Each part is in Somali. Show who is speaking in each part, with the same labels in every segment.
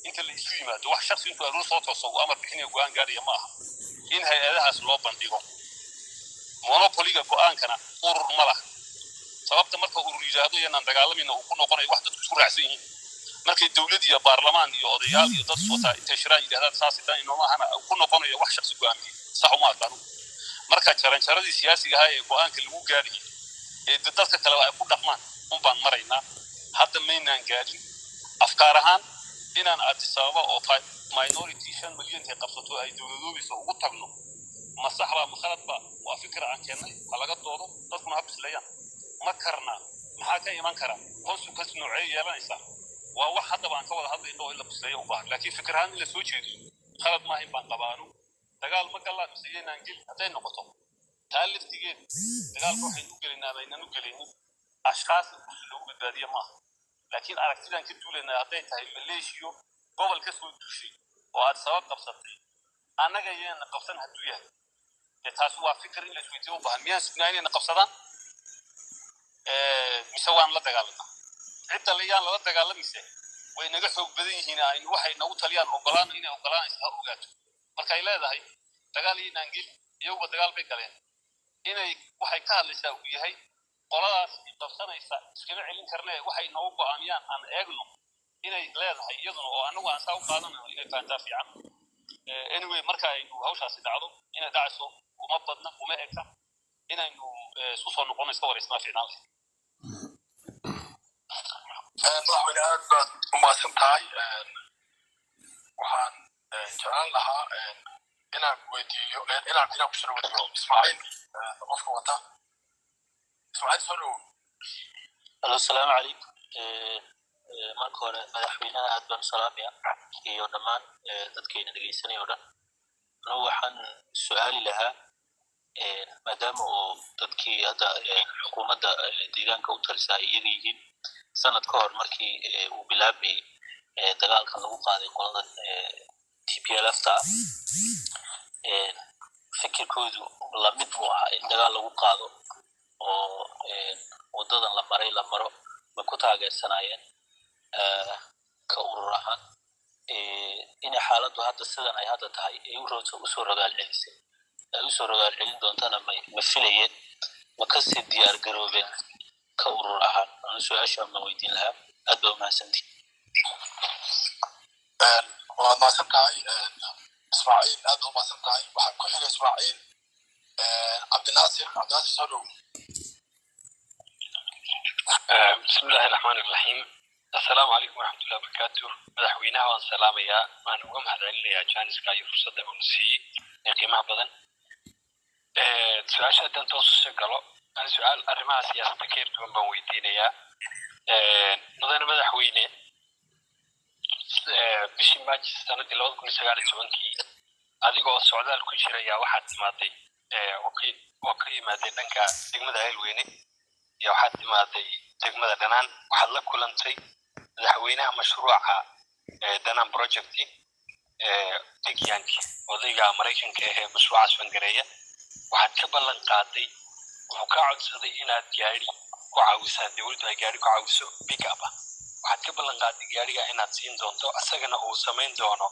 Speaker 1: inta la isu yimaado wax shakhsi intuu aroos soo tooso uu amar bixinayo go'aan gaadhiya ma aha in hay-adahaas loo bandhigo monopoliga go'aankana urur ma laha sababta marka urur yiraahdo inaan dagaalamayno uu ku noqonayo wax dadku isku raacsan yihiin markay dawlad iyo baarlamaan iyo odayaal iyo dad soo taay shiraan yiraahdaan saas inta inoo mahana ku noqonayo wax shakhsi go'aamiye sax uma aqaano marka jaranjaradii siyaasiga ah ee go'aanka lagu gaadhiyo ee dadka kale ay ku dhaqmaan baan maraynaa hadda maynaan gaadhin afkaar ahaan inaan atisaba oo minority 5 milyan ee qabsato ay dawladoobiso ugu tagno ma saxba ma khaladba waa fikir aan keenay halaga doodo dadkuna habislayaan ma karna maxaa ka iman kara consequence noocay yeelanaysa waa wax hadda baan ka wada hadlayno oo la bislayo u baahan laakiin fikir ahaan in la soo jeediyo khalad ma ahayn baan qabaano dagaal ma galaan siiyeenaan gel haday noqoto taaliftigeed dagaal waxay u gelinaa inaan u gelin ashqaas loo badbaadiyo ma laakiin aragtidan ka duuleynaa haday tahay Malaysia gobol ka soo dushay oo aad sabab qabsatay anaga yeen qabsan haduu yahay taas waa fikir in la isweydiiyo u baahan miyaan sugnaanayna qabsadaan mise waan la dagaalanaa cidda la dagaalamaysa way naga xoog badan yihiin in waxay nagu taliyaan ogolaan inay ogolaan isla ogaato markay leedahay dagaal inaan gel iyagu dagaal bay galeen inay waxay ka hadlaysaa uu yahay qoladaas qabsanaysa iskama celin karnaa waxay nagu go'aamiyaan aan eegno inay leedahay iyaduna oo anagu aan saa u qaadanayo inay faantaa fiican anyway marka ay hawshaasi dhacdo inay dhacayso uma badna uma eka inaynu isku soo noqono iska wareysnaa fiicnaan
Speaker 2: madaxweyne aad baad u mahadsantahay waxaan jeclaan lahaa inaan weydiiyo inaan ku soo weydiiyo Ismaaciil qofka wata Ismaaciil soo
Speaker 3: السلام عليكم marka hore madaxweynaha aad baan salaamaya iyo dhamaan dadkeena dhageysanay oo dhan waxaan su'aali lahaa maadaama oo dadkii hadda xukuumadda deegaanka u talisay iyaga yihiin sanad ka hor markii uu bilaabay dagaalka lagu qaaday qolada TPLF-ta fikirkoodu la mid waa in dagaal lagu qaado oo wadadan la maro ma ku taageersanayeen ka urur ahaan in xaaladdu hadda sidan ay hadda tahay ay u soo rogaal celisay ay u soo rogaal celin doontana ma filayeen ma ka sii diyaar garoobeen ka urur ahaan aan su'aasha ma weydiin lahaa aad baa mahadsantihiin
Speaker 2: waa mahadsantahay Ismaaciil aad u mahadsantahay waxaan ku xigay Ismaaciil Cabdinaasir Salow
Speaker 4: بسم الله الرحمن الرحيم السلام عليكم ورحمة الله وبركاته مدحوينها وان سلاميا وان uga mahadcelinayaa jaaniska iyo fursadda uu siiyay ee qiimaha badan su'aasha dan toos u galo aan su'aal arrimaha siyaasadda ka duwan baan weydiinayaa mudane madaxweyne bishii Maajo sanadii 2019 adigoo socdaal ku jiraya waxaad timaaday oo ka yimaaday dhanka degmada Helweyne iyo waxaad timaaday degmada Dhanaan waxaad la kulantay madaxweynaha mashruuca Dhanaan project Tigyanki odayga Mareykanka ee mashruucaas fangareeya waxaad ka ballan qaaday wuxuu ka codsaday inaad gaari ku caawiso dawladda ay gaari ku caawiso pick-up waxaad ka ballan qaaday gaariga inaad siin doonto asagana uu samayn doono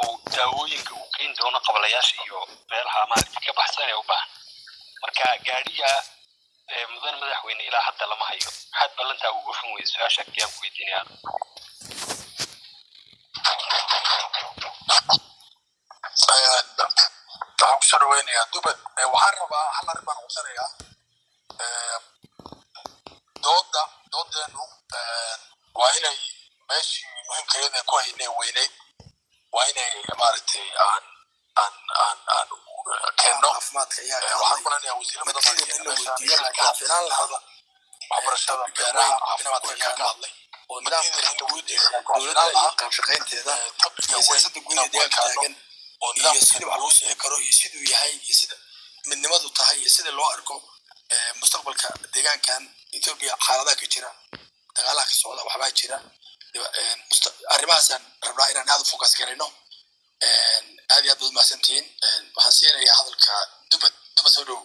Speaker 4: uu daawooyinka uu keeni doono qabalayaasha iyo meelaha maaragtay ka baxsan ee u baahan marka gaariga mudan madaxweyne ilaa hadda lama hayo maxaad ballantaa ugu oofin weyday su'aasha kiyaan ku weydiinayaa
Speaker 2: waxaan ku soo dhaweynayaa dubad waxaan rabaa hal arrin baan codsanayaa doodeenu waa inay meeshii muhiimkeeda ku haynay weynayd waa inay maaragtay aan keenno waxaan kulanayaa wasiirada waxbarashada beeraha caafimaadka ayaa ka hadlay oo nidaamka dowladda iyo qaabshaqaynteeda iyo siyaasadda guud ee deegaanka taagan iyo sida wax loo sixi karo iyo siduu yahay iyo sida midnimadu tahay iyo sida loo arko mustaqbalka deegaankan Ethiopia xaaladaha ka jira dagaalaha ka socda waxbaa jira arrimahaasaan rabnaa inaan aad u focus garayno aad iyo aad baad mahadsantihiin waxaan siinayaa hadalka dubad soo dhow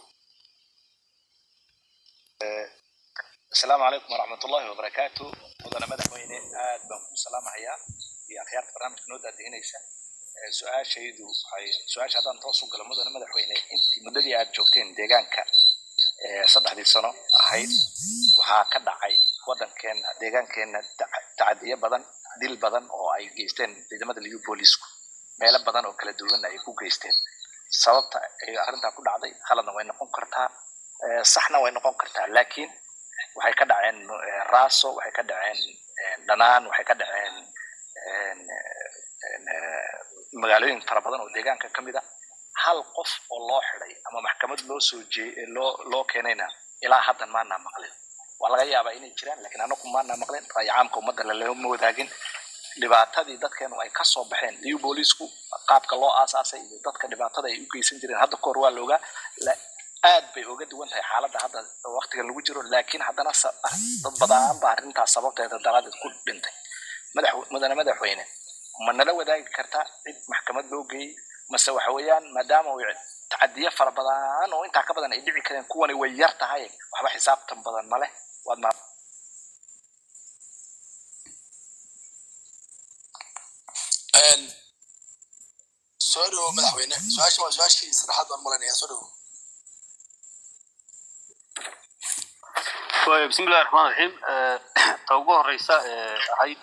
Speaker 5: السلام عليكم ورحمة الله وبركاته mudana madaxweyne aad baan ku salaamahayaa iyo akhyaarta barnaamijka noo daadihinaysa su-aashaydu su-aasha haddaan toos u galo mudana madaxweyne intii muddadii aad joogteen deegaanka 3 sano ahayd waxaa ka dhacay waddankeena deegaankeena tacadiyo badan dil badan oo ay geysteen ciidamada liyu boolisku meelo badan oo kala duwan ay ku geysteen sababta ay arrintaa ku dhacday khaladna way noqon kartaa saxna way noqon kartaa laakiin waxay ka dhaceen raaso waxay ka dhaceen dhanaan waxay ka dhaceen magaalooyin fara badan oo deegaanka ka mid ah hal qof oo loo xiray ama maxkamad loo keenayna ilaa haddan maana maqlin waa laga yaabaa inay jiraan laakiin anagu maana maqlin raayacaamka ummadda lama wadaagin dhibaatadii dadkeenu ay ka soo baxeen liyu boolisku qaabka loo aasaasay iyo dadka dhibaatada ay u geysan jireen hadda kahor waa loogaa aad bay uga duwan tahay xaaladda hadda waqtigan lagu jiro laakiin haddana dad badan baa arrintaas sababteeda daraadeed ku dhintay mudane madaxweyne ma nala wadaagi kartaa cid maxkamad loo geeyey mase waxa weeyaan maadaama tacadiyo fara badan oo intaa ka badan ay dhici kareen kuwani way yar tahay waxba xisaabtan badan ma leh waad ma
Speaker 2: soo dhawo madaxweyne su-aashii saddexaad baan malaynayaa soo dhawo
Speaker 1: بسم الله الرحمن الرحيم توجه الرئيس هاي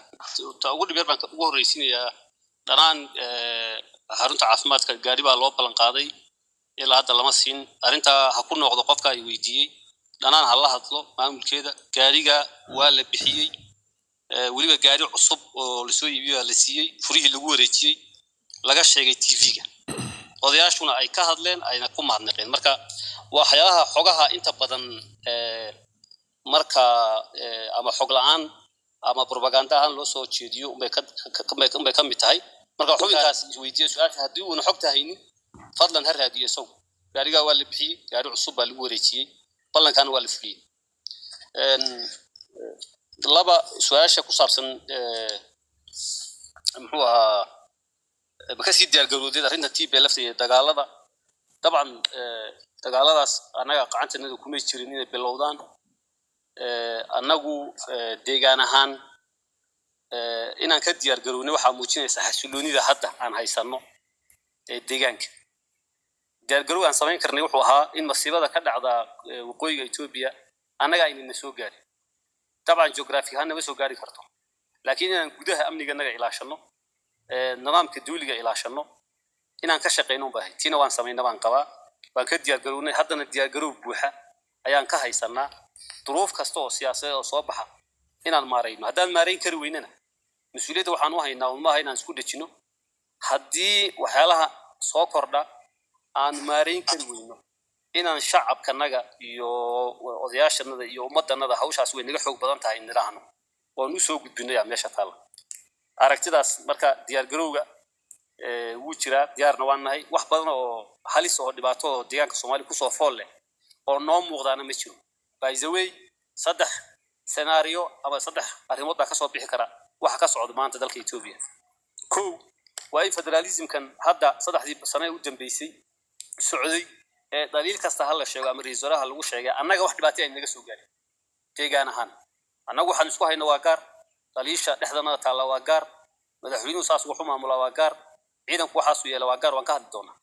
Speaker 1: توجه البير بنك توجه الرئيسين يا دنان هارنت عاصمات كجاربة الله بلن قاضي إلى هذا المسين أرنت هكون نقد قفك يويدي دنان هلا هطلو ما من كده جاريجا ولا بحيي ولي جاري عصب لسوي بيها لسيء فريه لجوريتي لقى شيء تيفيجا odayaashuna ay ka hadleen ayna ku mahadnaqeen marka waa waxyaalaha xogaha inta badan marka ama xog la'aan ama propaganda aan loo soo jeediyo bay ka mid tahay marka xubintaas isweydiiyo su'aasha haddii uu xogta haynin fadlan ha raadiyo soo gaariga waa la bixiyay gaari cusub baa lagu wareejiyay ballankan waa la fuliyay laba su'aasha ku saabsan muxuu ahaa بكسي ديار جرودي دارين تيب بلفتي دجالة طبعا دجالة أنا قعنت إنه كوميس تشريني باللودان أنا جو ديجانا هان إن كديار جروني وحموتشين يسحسلوني ده حتى عن هاي سنة ديجانك ديار جرو عن سمين كرني وحوها إن مصيبة ده كده على وقوي إثيوبيا أنا جاي من السوق جاري طبعا جغرافي هان بسوق جاري كرتون لكن أنا كده أمني جنا إلى شنو nidaamka duuliga ilaashano inaan ka shaqeyno baahay tina waan sameeynaa baan qabaa waan ka diyaar garownay haddana diyaar garow buuxa ayaan ka haysanaa duruuf kasta oo siyaasadeed oo soo baxa inaan maareyno haddaan maareyn kari weynana mas'uuliyadda waxaan u haynaa uma inaan isku dhajino haddii waxyaalaha soo kordha aan maareyn kari weyno inaan shacabkanaga iyo odayaashanaga iyo ummaddanada hawshaas way naga xoog badan tahay niraahno waan u soo gudbinayaa meesha taala aragtidaas marka diyaar garowga wuu jiraa diyaarna waan nahay wax badan oo halis oo dhibaato oo deegaanka Soomaaliya ku soo fool leh oo noo muuqdaana ma jiro by the way saddex scenario ama saddex arrimood baa ka soo bixi kara waxa ka socda maanta dalka Ethiopia ko waa in federalismkan hadda saddexdii sano u dambeysay socday daliil kasta hal la sheego ama riisaraha lagu sheegay annaga wax dhibaato ay naga soo gaaray deegaan ahaan annagu waxaan isku haynaa waa gaar daliisha dhexdana taala waa gaar madaxweynuhu saas wuxuu maamulaa waa gaar ciidanku waxa soo yeela waa gaar waan ka hadli doonaa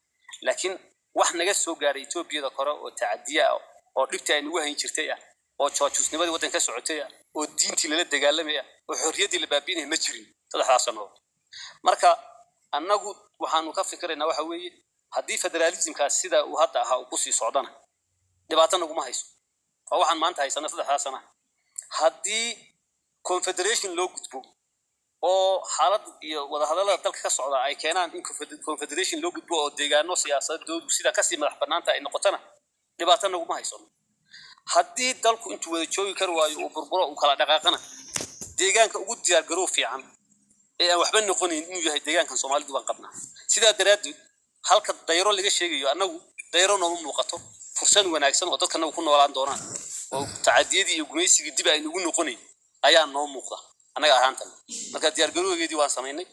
Speaker 1: laakiin wax naga soo gaaray Ethiopia kore oo tacadiya oo dhibta ay nagu hayn jirtay oo joojusnimadii waddanka socotay oo diintii la dagaalamay oo xorriyadii la baabiinay ma jirin saddexdaas sano marka annagu waxaanu ka fikiraynaa waxa weeye haddii federalismkaas sida uu hadda ahaa uu ku sii socdana dhibaato nagu ma hayso oo waxaan maanta haysanaa saddexdaas sano haddii confederation loo gudbo oo xaalad iyo wada hadallada dalka ka socda ay keenaan in confederation loo gudbo oo deegaano siyaasadoodu sida ka sii madax bannaanta ay noqotana dhibaato nagu ma hayso haddii dalku intuu wada joogi kar waayo uu burburo uu kala dhaqaaqana deegaanka ugu diyaar garow fiican ee aan waxba noqonayn inuu yahay deegaankan Soomaalidu baan qabnaa sidaa daraadeed halka dayro laga sheegayo annagu dayro noo muuqato fursad wanaagsan oo dadkana ku noolaan doonaan oo tacadiyadii iyo gumaysigii dib ay ugu noqonayn ayaa noo muuqda anaga ahaantan marka diyaar garowgeedii waan sameynay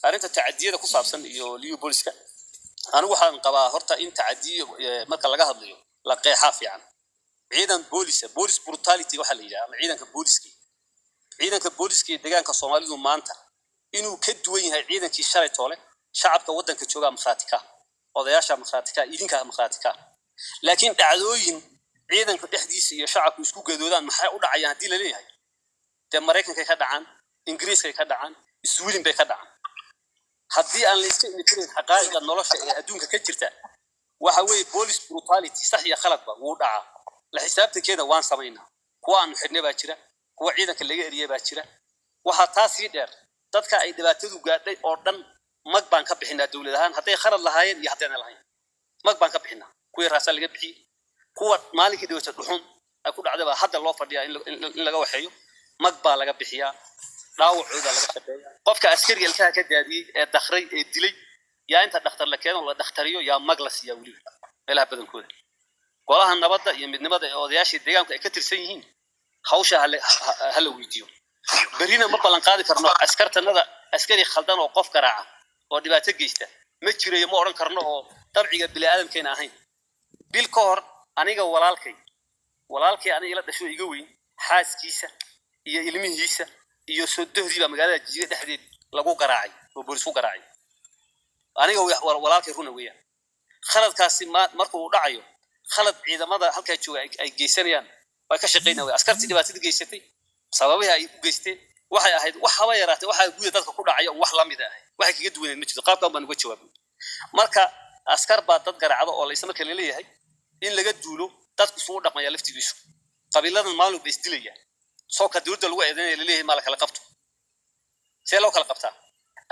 Speaker 1: arinta tacadiyada ku saabsan iyo liyu booliska anigu waxaan qabaa horta in tacadiyo marka laga hadlayo la qeexa fiican ciidan booliska brutality waxa la yiraahdaa ciidanka booliska ciidanka booliska ee deegaanka Soomaalidu maanta inuu ka duwan yahay ciidankii shalay toole shacabka waddanka jooga marxaatika odayaasha marxaatika idinka marxaatika laakiin dhacdooyin ciidanka dhexdiisa iyo shacabku isku gadoodaan maxay u dhacayaan hadii la leeyahay de Mareykanka ka dhacaan Ingiriiska ka dhacaan Sweden bay ka dhacaan haddii aan la iska imitirin xaqaa'iqa nolosha ee adduunka ka jirta waxa weeye police brutality sax iyo khaladba wuu dhacaa la xisaabtankeeda waan samaynaa kuwa aan xidhnay baa jira kuwa ciidanka laga eriyay baa jira waxa taasi dheer dadka ay dhibaatadu gaadhay oo dhan mag baan ka bixinaa dawlad ahaan hadday khalad lahaayeen iyo haddayna lahayn mag baan ka bixinaa kuwii raasa laga bixiyay kuwa maalinkii dawladda dhuxun ay ku dhacday baa hadda loo fadhiyaa in laga waxeeyo mag baa laga bixiyaa dhaawacooda laga shaqeeyaa qofka askariga ilkaha ka daadiyay ee dakhray ee dilay yaa inta dhakhtar la keeno la dhakhtariyo yaa mag la siiyaa weli meelaha badankooda golaha nabadda iyo midnimada ee odayaasha deegaanka ay ka tirsan yihiin hawsha hala weydiiyo berina ma ballan qaadi karno askartanada askari khaldan oo qof garaaca oo dhibaato geysta ma jirayo ma oran karno oo dabciga bini'aadamkeena ahayn bil ka hor aniga walaalkay aniga ila dhasho iga weyn xaaskiisa iyo ilmihiisa iyo sodohdiiba magaalada Jijiro dhexdeed lagu garaacay oo booliis ku garaacay aniga walaalkay runa weeyaan khaladkaasi markuu dhacayo khalad ciidamada halka jooga ay geysanayaan way ka shaqeynayaan askartii dhibaatada geysatay sababaha ay u geysteen waxay ahayd wax haba yaraatay waxa guud dadka ku dhacay wax la mid ah waxay kaga duwaneen ma jirto qaabkan baan uga jawaabay marka askar baa dad garaacdo oo la isla kale leeyahay in laga duulo dadku soo dhaqmaya laftigiisu qabiiladan maalin bay isdilayaan soo ka dawladda lagu eedeynaya leeyahay maal kala qabto see loo kala qabtaa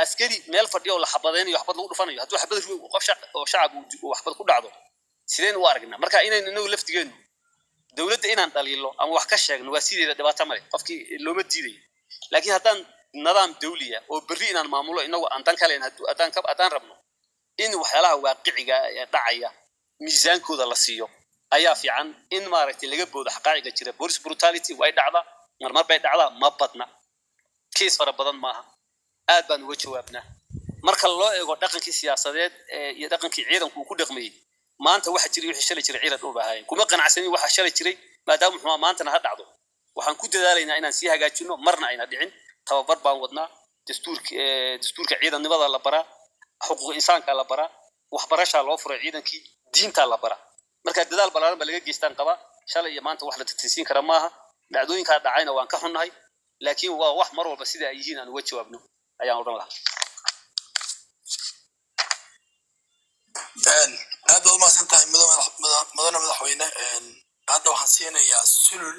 Speaker 1: askari meel fadhiyo la xabadeynayo waxbad lagu dhufanayo hadduu xabad qof shacab uu waxbad ku dhacdo sideen u aragnaa marka inaynu laftigeenu dawladda inaan dhaliilo ama wax ka sheegno waa sideeda dhibaato male qofkii looma diiday laakiin haddaan nidaam dawliya oo berri inaan maamulo inagu aan dan kale haddaan rabno in waxyaalaha waaqiciga ee dhacaya miisaankooda la siiyo ayaa fiican in maaragtay laga boodo xaqaa'iqa jira police brutality way dhacdaa marmar bay dhacdaa ma badna kiis fara badan maaha aad baan uga jawaabnaa marka loo eego dhaqankii siyaasadeed iyo dhaqankii ciidanku ku dhaqmayay maanta waxa jiray wixii shalay jiray ciidan dhul bahaayeen kuma qanacsanin waxa shalay jiray maadaama xuma maantana ha dhacdo waxaan ku dadaalaynaa inaan sii hagaajino marna ayna dhicin tababar baan wadnaa dastuurka ciidannimada la baraa xuquuq insaanka la baraa waxbarasha loo furay ciidankii diinta la baraa marka dadaal balaaran ba laga geystaan qaba shalay iyo maanta wax la tirtirsiin kara maaha dhacdooyinka dhacayna waan ka xunnahay laakiin waa wax mar walba sida ay yihiin aan uga jawaabno ayaan oran lahaa
Speaker 2: aad baad umahadsan tahay mudane madaxweyne hadda waxaan siinayaa sulul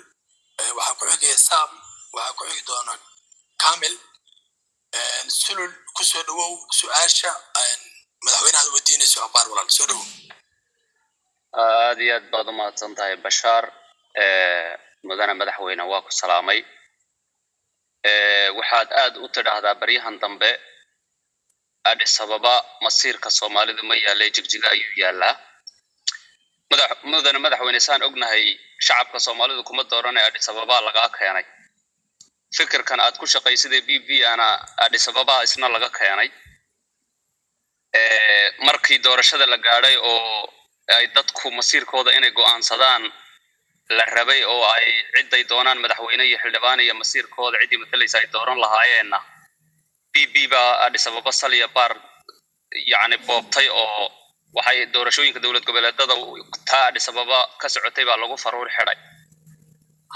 Speaker 2: waxaa ku xigaya sam waxaa ku xigi doona kamil sulul kusoo dhawow su-aasha madaxweynaha ad weydiinayso abaar walaal soo dhawow
Speaker 6: aad iyo aad baad umahadsan tahay bashaar mudane madaxweyne waa ku salaamay waxaad aad u tidhaahdaa baryahan dambe Addis Ababa masiirka Soomaalidu ma yaalay jigjiga ayuu yaalaa madaxweyne saan ognahay shacabka Soomaalidu kuma dooranay Addis Ababa laga keenay fikirkan aad ku shaqaysiday BB ana Addis Ababa isna laga keenay markii doorashada la gaadhay oo ay dadku masiirkooda inay go'aansadaan la rabay oo ay ciday doonaan madaxweyne iyo xildhibaan iyo masiirkooda cidii matalaysa ay dooran lahaayeen BB ba Addis Ababa saliya bar yani boobtay oo waxay doorashooyinka dawlad goboleedada taa Addis Ababa ka socotay baa lagu faruur xiray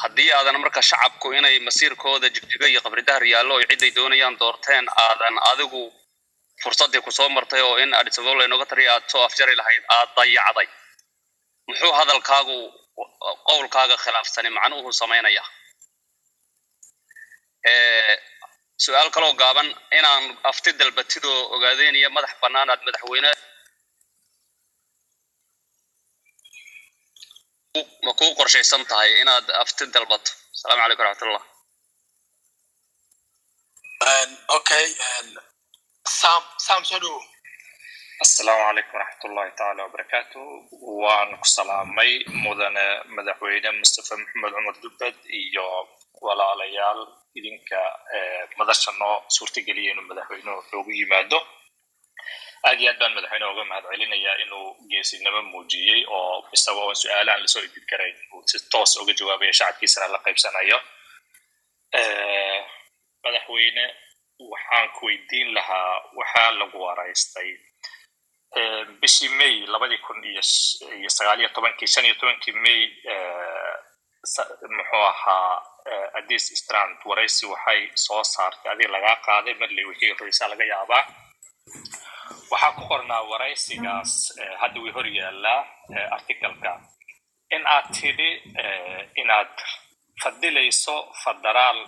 Speaker 6: haddii aadan marka shacabku inay masiirkooda jigjiga iyo qabridaar yaallo ay ciday doonayaan doorteen aadan adigu fursadii ku soo martay oo in Addis Ababa leenooga tariyo aad soo afjari lahayd aad dayacday muxuu hadalkaagu qowlkaaga khilaafsan macnuhu sameynaya su'aal kale oo gaaban inaan afti dalbatido ogaadeen iyo madax banaanaad madaxweyne ma ku qorshaysan tahay inaad afti dalbato assalaamu calaykum waraxmatullah
Speaker 2: okay sam soo dhawow
Speaker 7: السلام عليكم ورحمة الله تعالى وبركاته وأنا كسلامي مدن مدحوينة مصطفى محمد عمر دبد إيو ولا عليال إذنك مدرسنا صورتي قليل إنه مدحوينة وحوقي مادو أدي أدبان مدحوينة وغم هذا علينا يا إنه جيسي نمى موجيي أو بستوى سؤال عن لسوء الكرين وتتوس أو جوابي شعب كيسر على قيب سنة madaxweyne waxaan ku weydiin lahaa waxaa lagu waraystay bishii May 2019 May muxuu ahaa Addis Strand waraysi waxay soo saartay adii laga qaaday marley wixii horeysa laga yaabaa waxaa ku qornaa waraysigaas hadda way hor yaallaa artikalka in aad tidhi inaad fadilayso federaal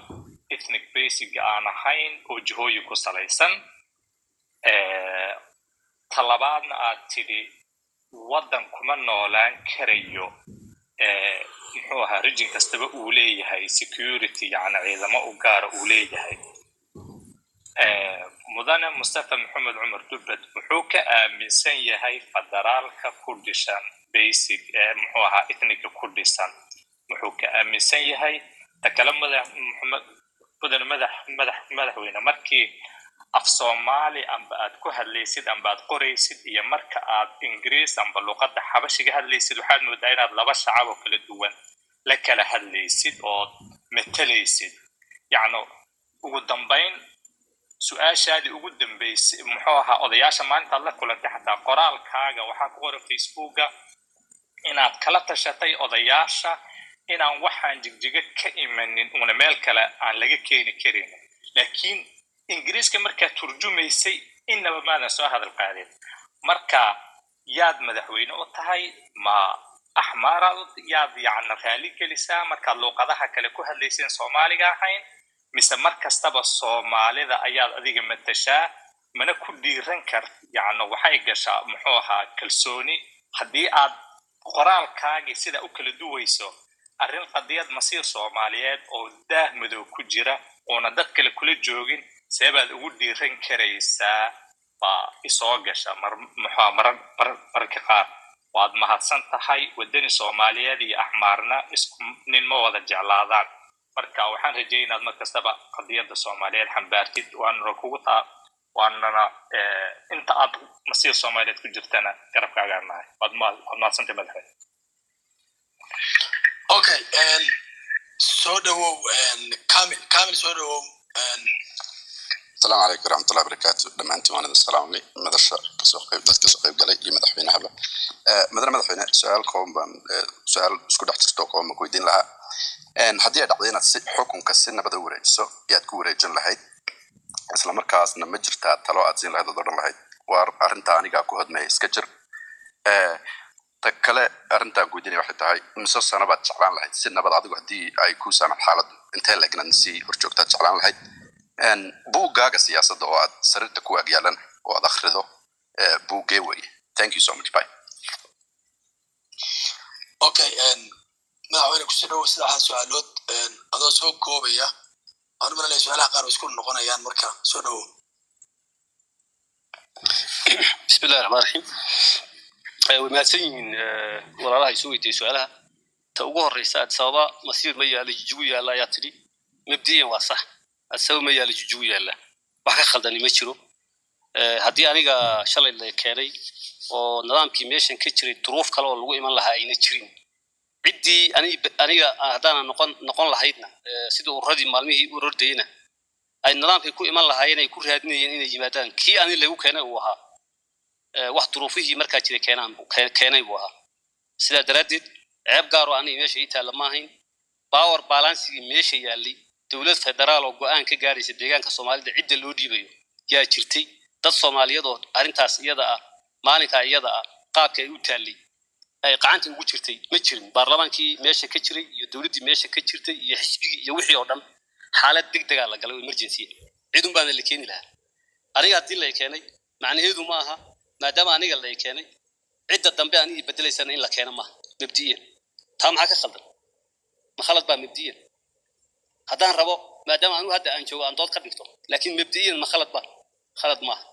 Speaker 7: ethnic basic aan ahayn oo jihooyin ku salaysan talabaadna aad tidhi waddan kuma noolaan karayo muxuu ahaa region kastaba uu leeyahay security yacni ciidamo u gaara uu leeyahay mudane Mustafa Maxamed Cumar Dubbad wuxuu ka aaminsan yahay federaalka ku dhisan basic muxuu ahaa ethnic ku dhisan wuxuu ka aaminsan yahay takalamada madaxweyne markii af Soomaali amba aad ku hadlaysid amba aad qoraysid iyo marka aad Ingiriis amba luqadda xabashiga hadlaysid waxaad moodaa inaad laba shacab oo kala duwan la kala hadlaysid oo matalaysid yacni ugu dambayn su'aashaadii ugu dambeysay muxuu ahaa odayaasha maanta la kulantay xataa qoraalkaaga waxaa ku qoran Facebooka inaad kala tashatay odayaasha inaan waxaan jigjiga ka imanin una meel kale aan laga keeni karin laakiin Ingiriiska markaa turjumaysay inaba maadan soo hadal qaadin marka yaad madaxweyne u tahay ma axmaara yaad yacni raali gelisaa markaad luuqadaha kale ku hadlayseen Soomaaliga ahayn mise mar kastaba Soomaalida ayaad adiga matashaa mana ku dhiiran kar yacni waxay gashaa muxuu ahaa kalsooni haddii aad qoraalkaagii sida u kala duwayso arrin qadiyad masiir Soomaaliyeed oo daah madow ku jira oona dad kale kula joogin seebaad ugu dhiiran karaysaa baa isoo gasha mararka qaar waad mahadsan tahay wadani Soomaaliyeed iyo axmaarna isku nin ma wada jeclaadaan marka waxaan rajeeyaa inaad mar kastaba qadiyadda Soomaaliyeed xambaartid waana inta aad masiir Soomaaliyeed ku jirtana garabkaaga nahay waad mahadsan tahay madaxweyne
Speaker 2: okay soo dhawow kamil soo dhawow
Speaker 8: السلام عليكم ورحمة الله وبركاته لما أنت وانا السلام علي مدرسة كسوقيب قلي مدحوين هبا مدحوين سؤال سكود احترتوكو مكويدين لها ان هدي دعدينا حكم كسنة بدو وريجسو ياد كو وريجن لهيد isla markaasna ma jirtaa talo aad siin lahayd odan lahayd war arinta aniga ku hodmay iska jir ta kale arinta guudinay waxay tahay imso sano baad jeclaan lahayd si nabad adigu hadii ay ku saamax xaalad intee la gnan si horjoogta jeclaan lahayd en buugaaga siyaasadda oo aad sarirta ku agyaalan oo aad akhrido buugee way thank you so much bye
Speaker 2: okay madaxweyne ku soo dhawow saddex su'aalood adoo soo koobaya أنا من اللي سؤالها قالوا يسكون نقولنا يان مركا سودو
Speaker 1: بسم الله الرحمن الرحيم وماسين ولا الله يسوي تي سؤالها توقع الرئيسات سواء مصير ميا لجوية لا يطري مبدئيا وصح السوي ميا لجوية لا وحكا خلدني مشرو هدي أنا شلي اللي كاري ونظام كيميشن كتير تروف كلا واللو إيمان لها أين تشرين عدي أنا هدانا نقول لهايدنا سيدو الردي مالمي وردينا أي النظام كيكون إيمان لهاينا يكون هادني إن جمادان كي أنا اللي هو كان وها واحد ظروفه مركز كذا كان يوها سيدا دردد عيب قارو أنا ماشي يتعلم ماهين باور بالانس ماشي ياللي دولة فدرال وقوان كجاري سديجان كصومالي ده عدة لودي بيو يا شرتي ده الصومالية ده أرنتاس يدا مالك يدا قاب كيوتالي أي قاعدين وجرتي مجرم برلمان كي ماشي كجري يدولتي ماشي كجرتي يحسبي يوحي أردم حالة دق على قالوا إمرجنسية عيدهم بان اللي كيني لها أنا قاعد اللي كيني معني هذو معها ما دام أنا اللي كيني عدة دنبي أنا بدل سنة إلا كينا ما مبدئيا تام حاجة خلد ما خلط بقى مبدئيا هذا ربو ما دام أنا هذا أنشوا عن ضد قدمته لكن مبدئيا ما خلط بقى خلط ما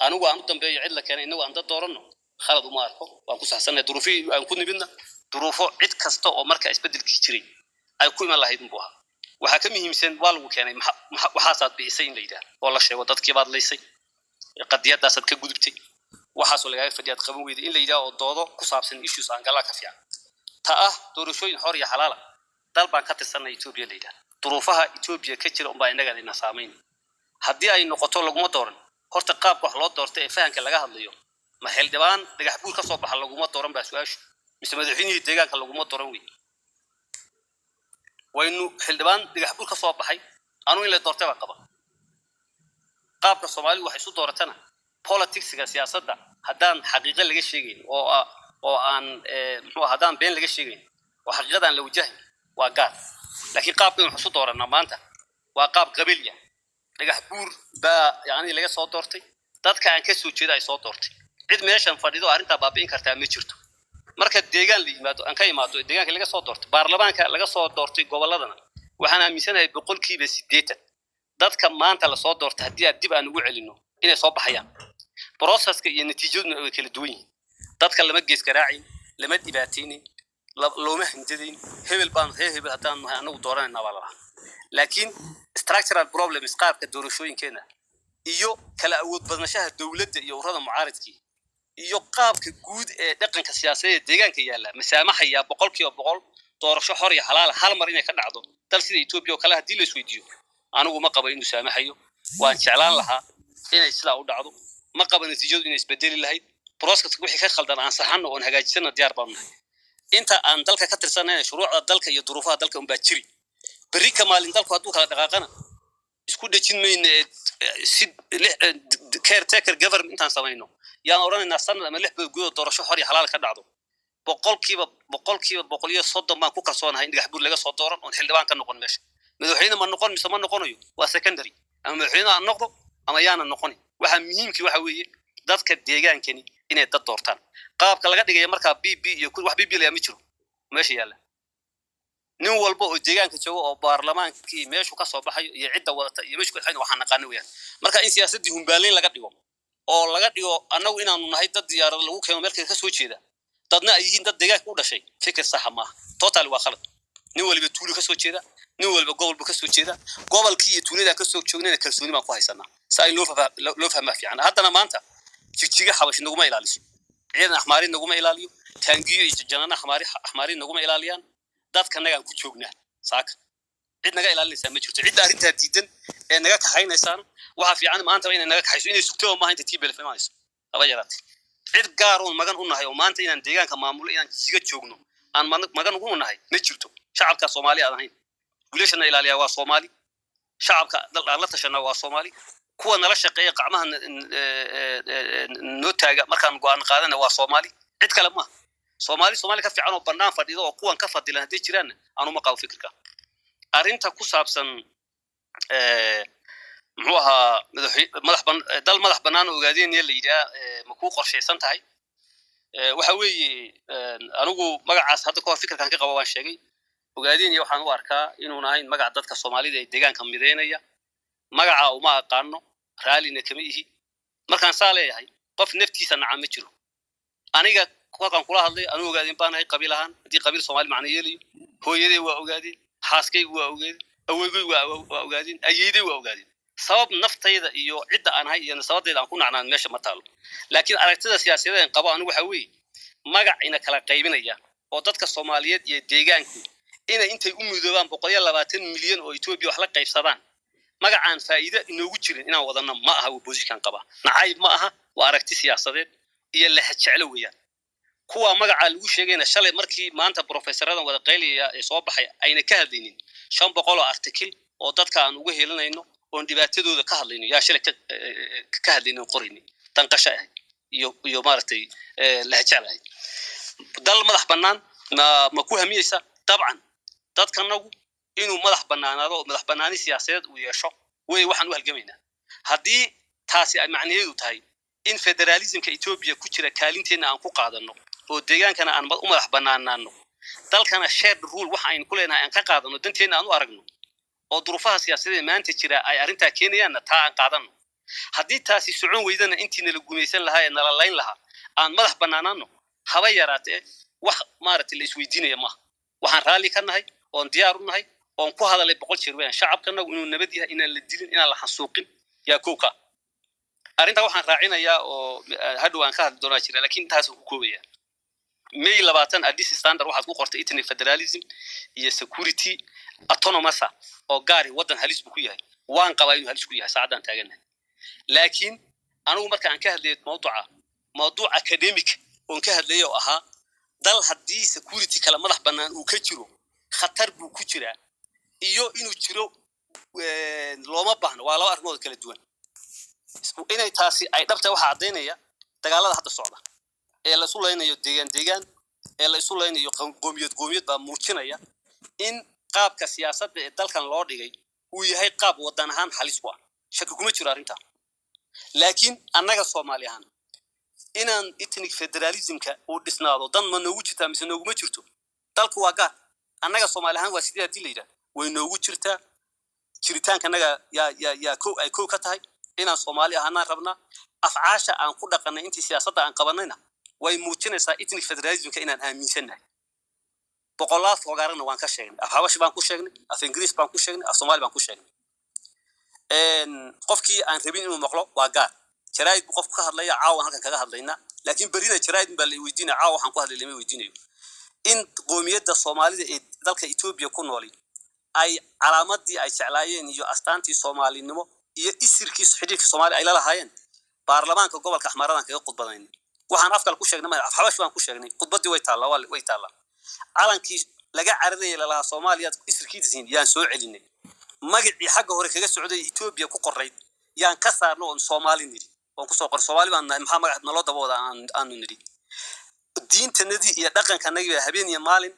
Speaker 1: أنا وعند دنبي عدة كينا إنه عند دورنا خلط وما أعرفه وأنكو حسنا ظروفي أنكو نبينا ظروفه عد كسته أو مركز بدل كتيري أي كل ما الله يدنبوها وحكمه مثلا والو كان وحاسات بيسين ليدا والله شيء وضد كبار ليسي قد يدا صد كجودبتي وحاسوا لقاي فديات قبل ويد إن ليدا وضاضو كصابسن إيشوز عن قلا كفيا تأه دورشوين حرية حلالة دلبان كتر سنة يوتيوب ليدا
Speaker 9: duruufaha Ethiopia ka jira umbaa inaga ina saameyn haddii ay noqoto laguma dooran horta qaabka wax loo doortay ee fahanka laga hadlayo ma xildhibaan dhagax buur ka soo baxa laguma dooran baa su'aashu mise madaxweynihii deegaanka laguma dooran waynu xildhibaan dhagax buur ka soo baxay anu in la doortay baa qaba qaabka Soomaalidu waxay isu dooratana politics-ga siyaasadda haddaan xaqiiqo laga sheegayn oo aan muxuu haddaan been laga sheegayn oo xaqiiqadan la wajahin waa gaar laakiin qaabkan wax isu doorana maanta waa qaab qabiilya dhagax buur baa yani laga soo doortay dadka aan ka soo jeeda ay soo doortay cid meeshan fadhido arrinta baabi'in kartaa ma jirto marka deegaan la yimaado aan ka imaado deegaanka laga soo doortay baarlamaanka laga soo doortay goboladana waxaan aaminsanahay 80% dadka maanta la soo doortay haddii aad dib aan ugu celino inay soo baxayaan processka iyo natiijaduna way kala duwan yihiin dadka lama gees garaacin lama dhibaateynin looma handadin hebel baan hebel haddaan anagu dooranayna walaal laakiin structural problems qaabka doorashooyinkeena iyo kala awood badnashaha dawladda iyo ururada mucaaradkii iyo qaabka guud ee dhaqanka siyaasadeed deegaanka yaala masaamaxaya 100% doorasho xor iyo xalaal hal mar inay ka dhacdo dal sida Ethiopia oo kale hadii la isweydiiyo anigu ma qabo inuu saamaxayo waan jeclaan lahaa inay sidaa u dhacdo ma qabo natiijadu inay isbedeli lahayd processka wixii ka khaldan aan saxano oo hagaajisana diyaar baan nahay inta aan dalka ka tirsanayna shuruucda dalka iyo duruufaha dalka un baa jiri berri ka maalin dalku hadduu kala dhaqaaqana isku dhajin mayne si caretaker government intaan samayno yaan oranaynaa sanad ama 6 bilood doorasho xor iyo xalaal ka dhacdo boqolkiiba 130 baan ku kalsoonahay in dhagax buur laga soo dooran oo xildhibaan ka noqon meesha madaxweyne ma noqon mise ma noqonayo waa secondary ama madaxweyne aan noqdo ama yaana noqon waxa muhiimkii waxa weeye dadka deegaankani inay dad doortaan qaabka laga dhigay marka BB iyo wax BB la ma jiro meesha yaala nin walba oo deegaanka joogo oo baarlamaankii meeshu ka soo baxayo iyo cidda wadata iyo meeshu waxaan waxaan naqaan weeyaan marka in siyaasadii humbaaleyn laga dhigo oo laga dhigo annagu inaanu nahay dad diyaarad lagu keeno meelka ka soo jeeda dadna ay yihiin dad deegaanka u dhashay fikir sax ma total waa khalad nin waliba tuulo ka soo jeeda nin waliba gobolba ka soo jeeda gobolkii iyo tuulada ka soo joognayna kalsooni baan ku haysanaa saay loo fahmaa fiican haddana maanta jigjiga xabash naguma ilaaliso ciidan axmaarin naguma ilaaliyo taangiyo iyo janana axmaarin naguma ilaaliyaan dadka nagaan ku joognaa saaka cid naga ilaalinaysa ma jirto cid arrinta diidan ee naga kaxaynaysaan waxa fiican maanta inay naga kaxayso inay sugto ma inta tiibel fahmayso laba yaraad cid gaar oo magan u nahay oo maanta inaan deegaanka maamulo inaan jiga joogno aan magan ugu nahay ma jirto shacabka Soomaaliya aan ahayn wiilashana ilaaliya waa Soomaali shacabka la tashana waa Soomaali kuwa nala shaqeeya qacmaha noo taaga markaan go'aan qaadana waa Soomaali cid kale ma Soomaali ka fiican oo banaan fadhido oo kuwan ka fadilan hadii jiraan aanu ma qabo fikirka arinta ku saabsan muxuu ahaa madax banaan oo ogaadeen la yidhaa ma ku qorshaysan tahay waxa weeye anigu magacaas hadda ka hor fikirkan ka qabo waan sheegay ogaadeen waxaan u arkaa inuu nahay magac dadka Soomaalida ee deegaanka mideynaya magaca uma aqaano raalina kama ihi markaan saaleeyahay qof naftiisa nacam ma jiro aniga kuwan kula hadlay anu ogaadeen baan ay qabiil ahaan hadii qabiil Soomaali macna yeelayo hooyaday waa ogaadeen xaaskay waa ogaadeen awoogay waa ogaadeen ayeeday waa ogaadeen sabab naftayda iyo cidda aan hay iyo sababteeda aan ku nacnaan meesha ma taalo laakiin aragtida siyaasadeed aan qabo anigu waxa weeye magac ina kala qaybinaya oo dadka Soomaaliyeed iyo deegaanku intay u midoobaan 120 milyan oo Ethiopia wax la qaybsadaan magacaan faa'iido inoogu jirin inaan wadana ma aha opposition qaba nacayb ma aha waa aragti siyaasadeed iyo la jecel weeyaan kuwa magaca lagu sheegayna shalay markii maanta professor-adan wada qayliya ee soo baxay ayna ka hadlaynin 500 oo article oo dadka aan uga helinayno oo dhibaatadooda ka hadlayno yaa shalay ka hadlayno qorini tan qashay iyo maartay la jecelahay dal madax banaan ma ku hamiyeysa dabcan dadkanagu inuu madax banaanaado madax banaani siyaasadeed uu yeesho way waxaan u halgamaynaa hadii taasi ay macnaheedu tahay in federalismka Ethiopia ku jira kaalinteena aan ku qaadano oo deegaankana aan u madax banaanaano dalkana shared rule waxa aynu ku leenahay aan ka qaadano danteena aan u aragno oo duruufaha siyaasadeed maanta jira ay arinta keenayaan taa aan qaadano hadii taasi socon weydana intiina la gumaysan lahaa ee nala layn lahaa aan madax banaanaano haba yaraatee wax maaragtay la isweydiinaya ma waxaan raali ka nahay oo diyaar u nahay oo ku hadalay 100 jeer weeyaan shacabkana inuu nabad yahay inaan la dilin inaan la xasuuqin yaa kooka arinta waxaan raacinayaa oo hadhow aan ka hadli doonaa jira laakiin taas uu koobaya May 20 Addis Standard waxaad ku qortay itni federalism iyo security autonomous oo gaari wadan halis ku yahay waan qabaa inuu halis ku yahay saacadan taaganahay laakiin anigu marka aan ka hadlayo mawduuc academic oo ka hadlayo ahaa dal haddii security kala madax bannaan uu ka jiro khatar buu ku jiraa iyo inuu jiro looma baahno waa laba arrimood kala duwan inay taasi ay dhabta waxa cadeynaya dagaalada hadda socda ee la suleynayo deegaan ee la suleynayo qoomiyad baa muujinaya in qaabka siyaasadda ee dalkan loo dhigay uu yahay qaab wadan ahaan halis ku ah shaki kuma jiro arrinta laakiin annaga Soomaali ahaan inaan ethnic federalismka uu dhisnaado dan ma noogu jirtaa mise nooguma jirto dalku waa gaar annaga Soomaali ahaan waa sidii hadii la yiraahdo way noogu jirtaa jiritaanka annaga yaa kow ka tahay inaan Soomaali ahaan rabnaa afcaasha aan ku dhaqanay intii siyaasadda aan qabanayna way muujinaysaa ethnic federalismka inaan aaminsanahay boqolaal fogaarana waan ka sheegnay af Habash baan ku sheegnay af Ingiriis baan ku sheegnay af Soomaali baan ku sheegnay qofkii aan rabin inuu maqlo waa gaar jaraa'id qof ka hadlaya caawa halkan kaga hadlayna laakiin berina jaraa'id baa la weydiinaa caawa waxaan ku hadlay lama weydiinayo in qoomiyadda Soomaalida ee dalka Itoobiya ku nooli ay calaamadii ay jeclaayeen iyo astaantii Soomaalinimo iyo isirkii xidhiidhka Soomaali ay la lahaayeen baarlamaanka gobolka Axmaradan kaga khudbadaynay waxaan afkal ku sheegnay af Habash waan ku sheegnay khudbadii way taala calankii laga cararay laha Soomaaliya isirkiisa yaan soo celinay magacii xagga hore kaga socday Itoobiya ku qorayd yaan ka saarno oo Soomaali niri waan ku soo qor Soomaali baan maxaa magac naloo dabooda aan niri diintanadii iyo dhaqankanagii habeen iyo maalin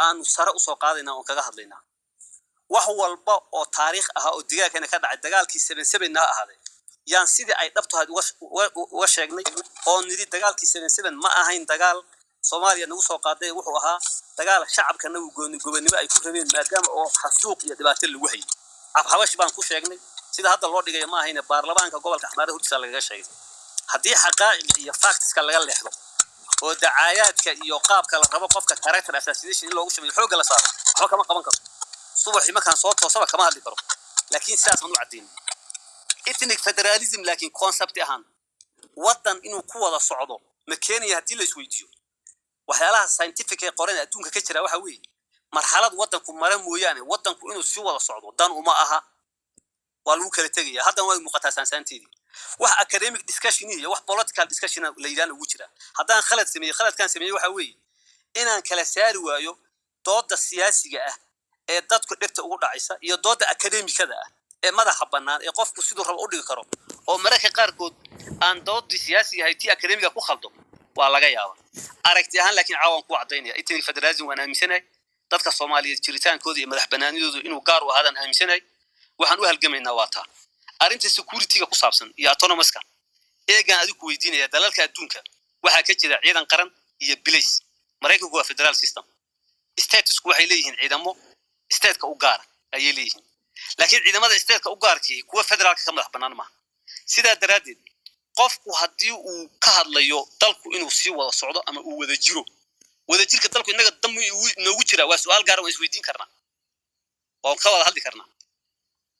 Speaker 9: aan sare u soo qaadayna oo kaga hadlaynaa wax walba oo taariikh ah oo digaaga ka dhacay dagaalkii 77 ahaaday yaan sidii ay dhabto had uga sheegnay oo niri dagaalkii 77 ma ahayn dagaal Soomaaliya nagu soo qaaday wuxuu ahaa dagaal shacabka nagu goobnimo ay ku rabeen maadaama oo xasuuq iyo dhibaato lagu hayay af Habash baan ku sheegnay sida hadda loo dhigay ma ahayn baarlamaanka gobolka Axmar hurtiisa laga sheegay haddii xaqaa'iq iyo factska laga leexdo oo dacaayaadka iyo qaabka la rabo qofka character assassination loogu shameeyo xoog la saaro waxa kama qaban karo subaxii markaan soo toosaba kama hadli karo laakiin sidaas ma u cadeyn ethnic federalism laakiin concept ahaan wadan inuu ku wada socdo ma keenaya hadii la isweydiiyo waxyaalaha scientific ee qoran adduunka ka jira waxa weeye marxalad wadanku mara mooyaane wadanku inuu si wada socdo dan uma aha waa lagu kala tagaya hadda way muuqataa saanteedii wax academic discussion iyo wax political discussion la yiraahdo ugu jira haddaan khaladkan sameeyay waxa weeye inaan kala saari waayo dooda siyaasiga ah ee dadku dhigta ugu dhacaysa iyo dooda academicada ah ee madaxa bannaan ee qofku sidoo rabo u dhigi karo oo mararka qaarkood aan doodii siyaasiga ahay tii academiga ku khaldo waa laga yaabaa aragti ahaan laakiin caawan ku cadeynaya ethnic federalism waan aaminsanahay dadka Soomaaliyeed jiritaankooda iyo madax bannaanidooda inuu gaar u ahaadaan aaminsanahay waxaan u halgamaynaa waa taa arrinta security-ga ku saabsan iyo autonomous-ka eegan adigu weydiinaya dalalka adduunka waxa ka jira ciidan qaran iyo police Mareykanku waa federal system status-ku waxay leeyihiin ciidamo state-ka u gaar ayay leeyihiin laakiin ciidamada state-ka u gaarkii kuwa federaalka ka madax bannaan ma sidaa daraadeed qofku haddii uu ka hadlayo dalku inuu sii wada socdo ama uu wada jiro wada jirka dalku inaga dam noogu jira waa su'aal gaar ah oo isweydiin karnaa oo ka wada hadli karnaa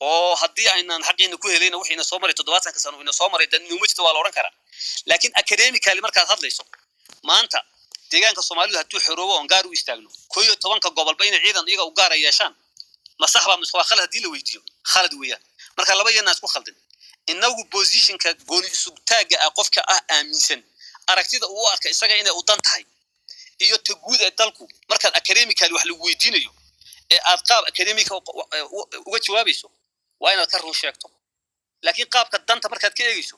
Speaker 9: oo haddii aynaan xaqiina ku helayna wixii soo maray 70 sano ina soo maray dan inuu jirto waa la oran karaa laakiin academically markaad hadlayso maanta deegaanka Soomaalidu hadduu xiroobo on gaar u istaagno 11 gobol bayna ciidan iyaga u gaar yeeshaan ma sax ba misqaa khalad hadii la weydiiyo khalad weeyaan marka laba yeena isku khaldan inagu positionka gooni isug taaga ah qofka ah aaminsan aragtida uu arka isaga inay u dan tahay iyo taguud ee dalku markaad academically wax lagu weydiinayo ee aad qaab academic uga jawaabayso waa inaad ka run sheegto laakiin qaabka danta markaad ka eegayso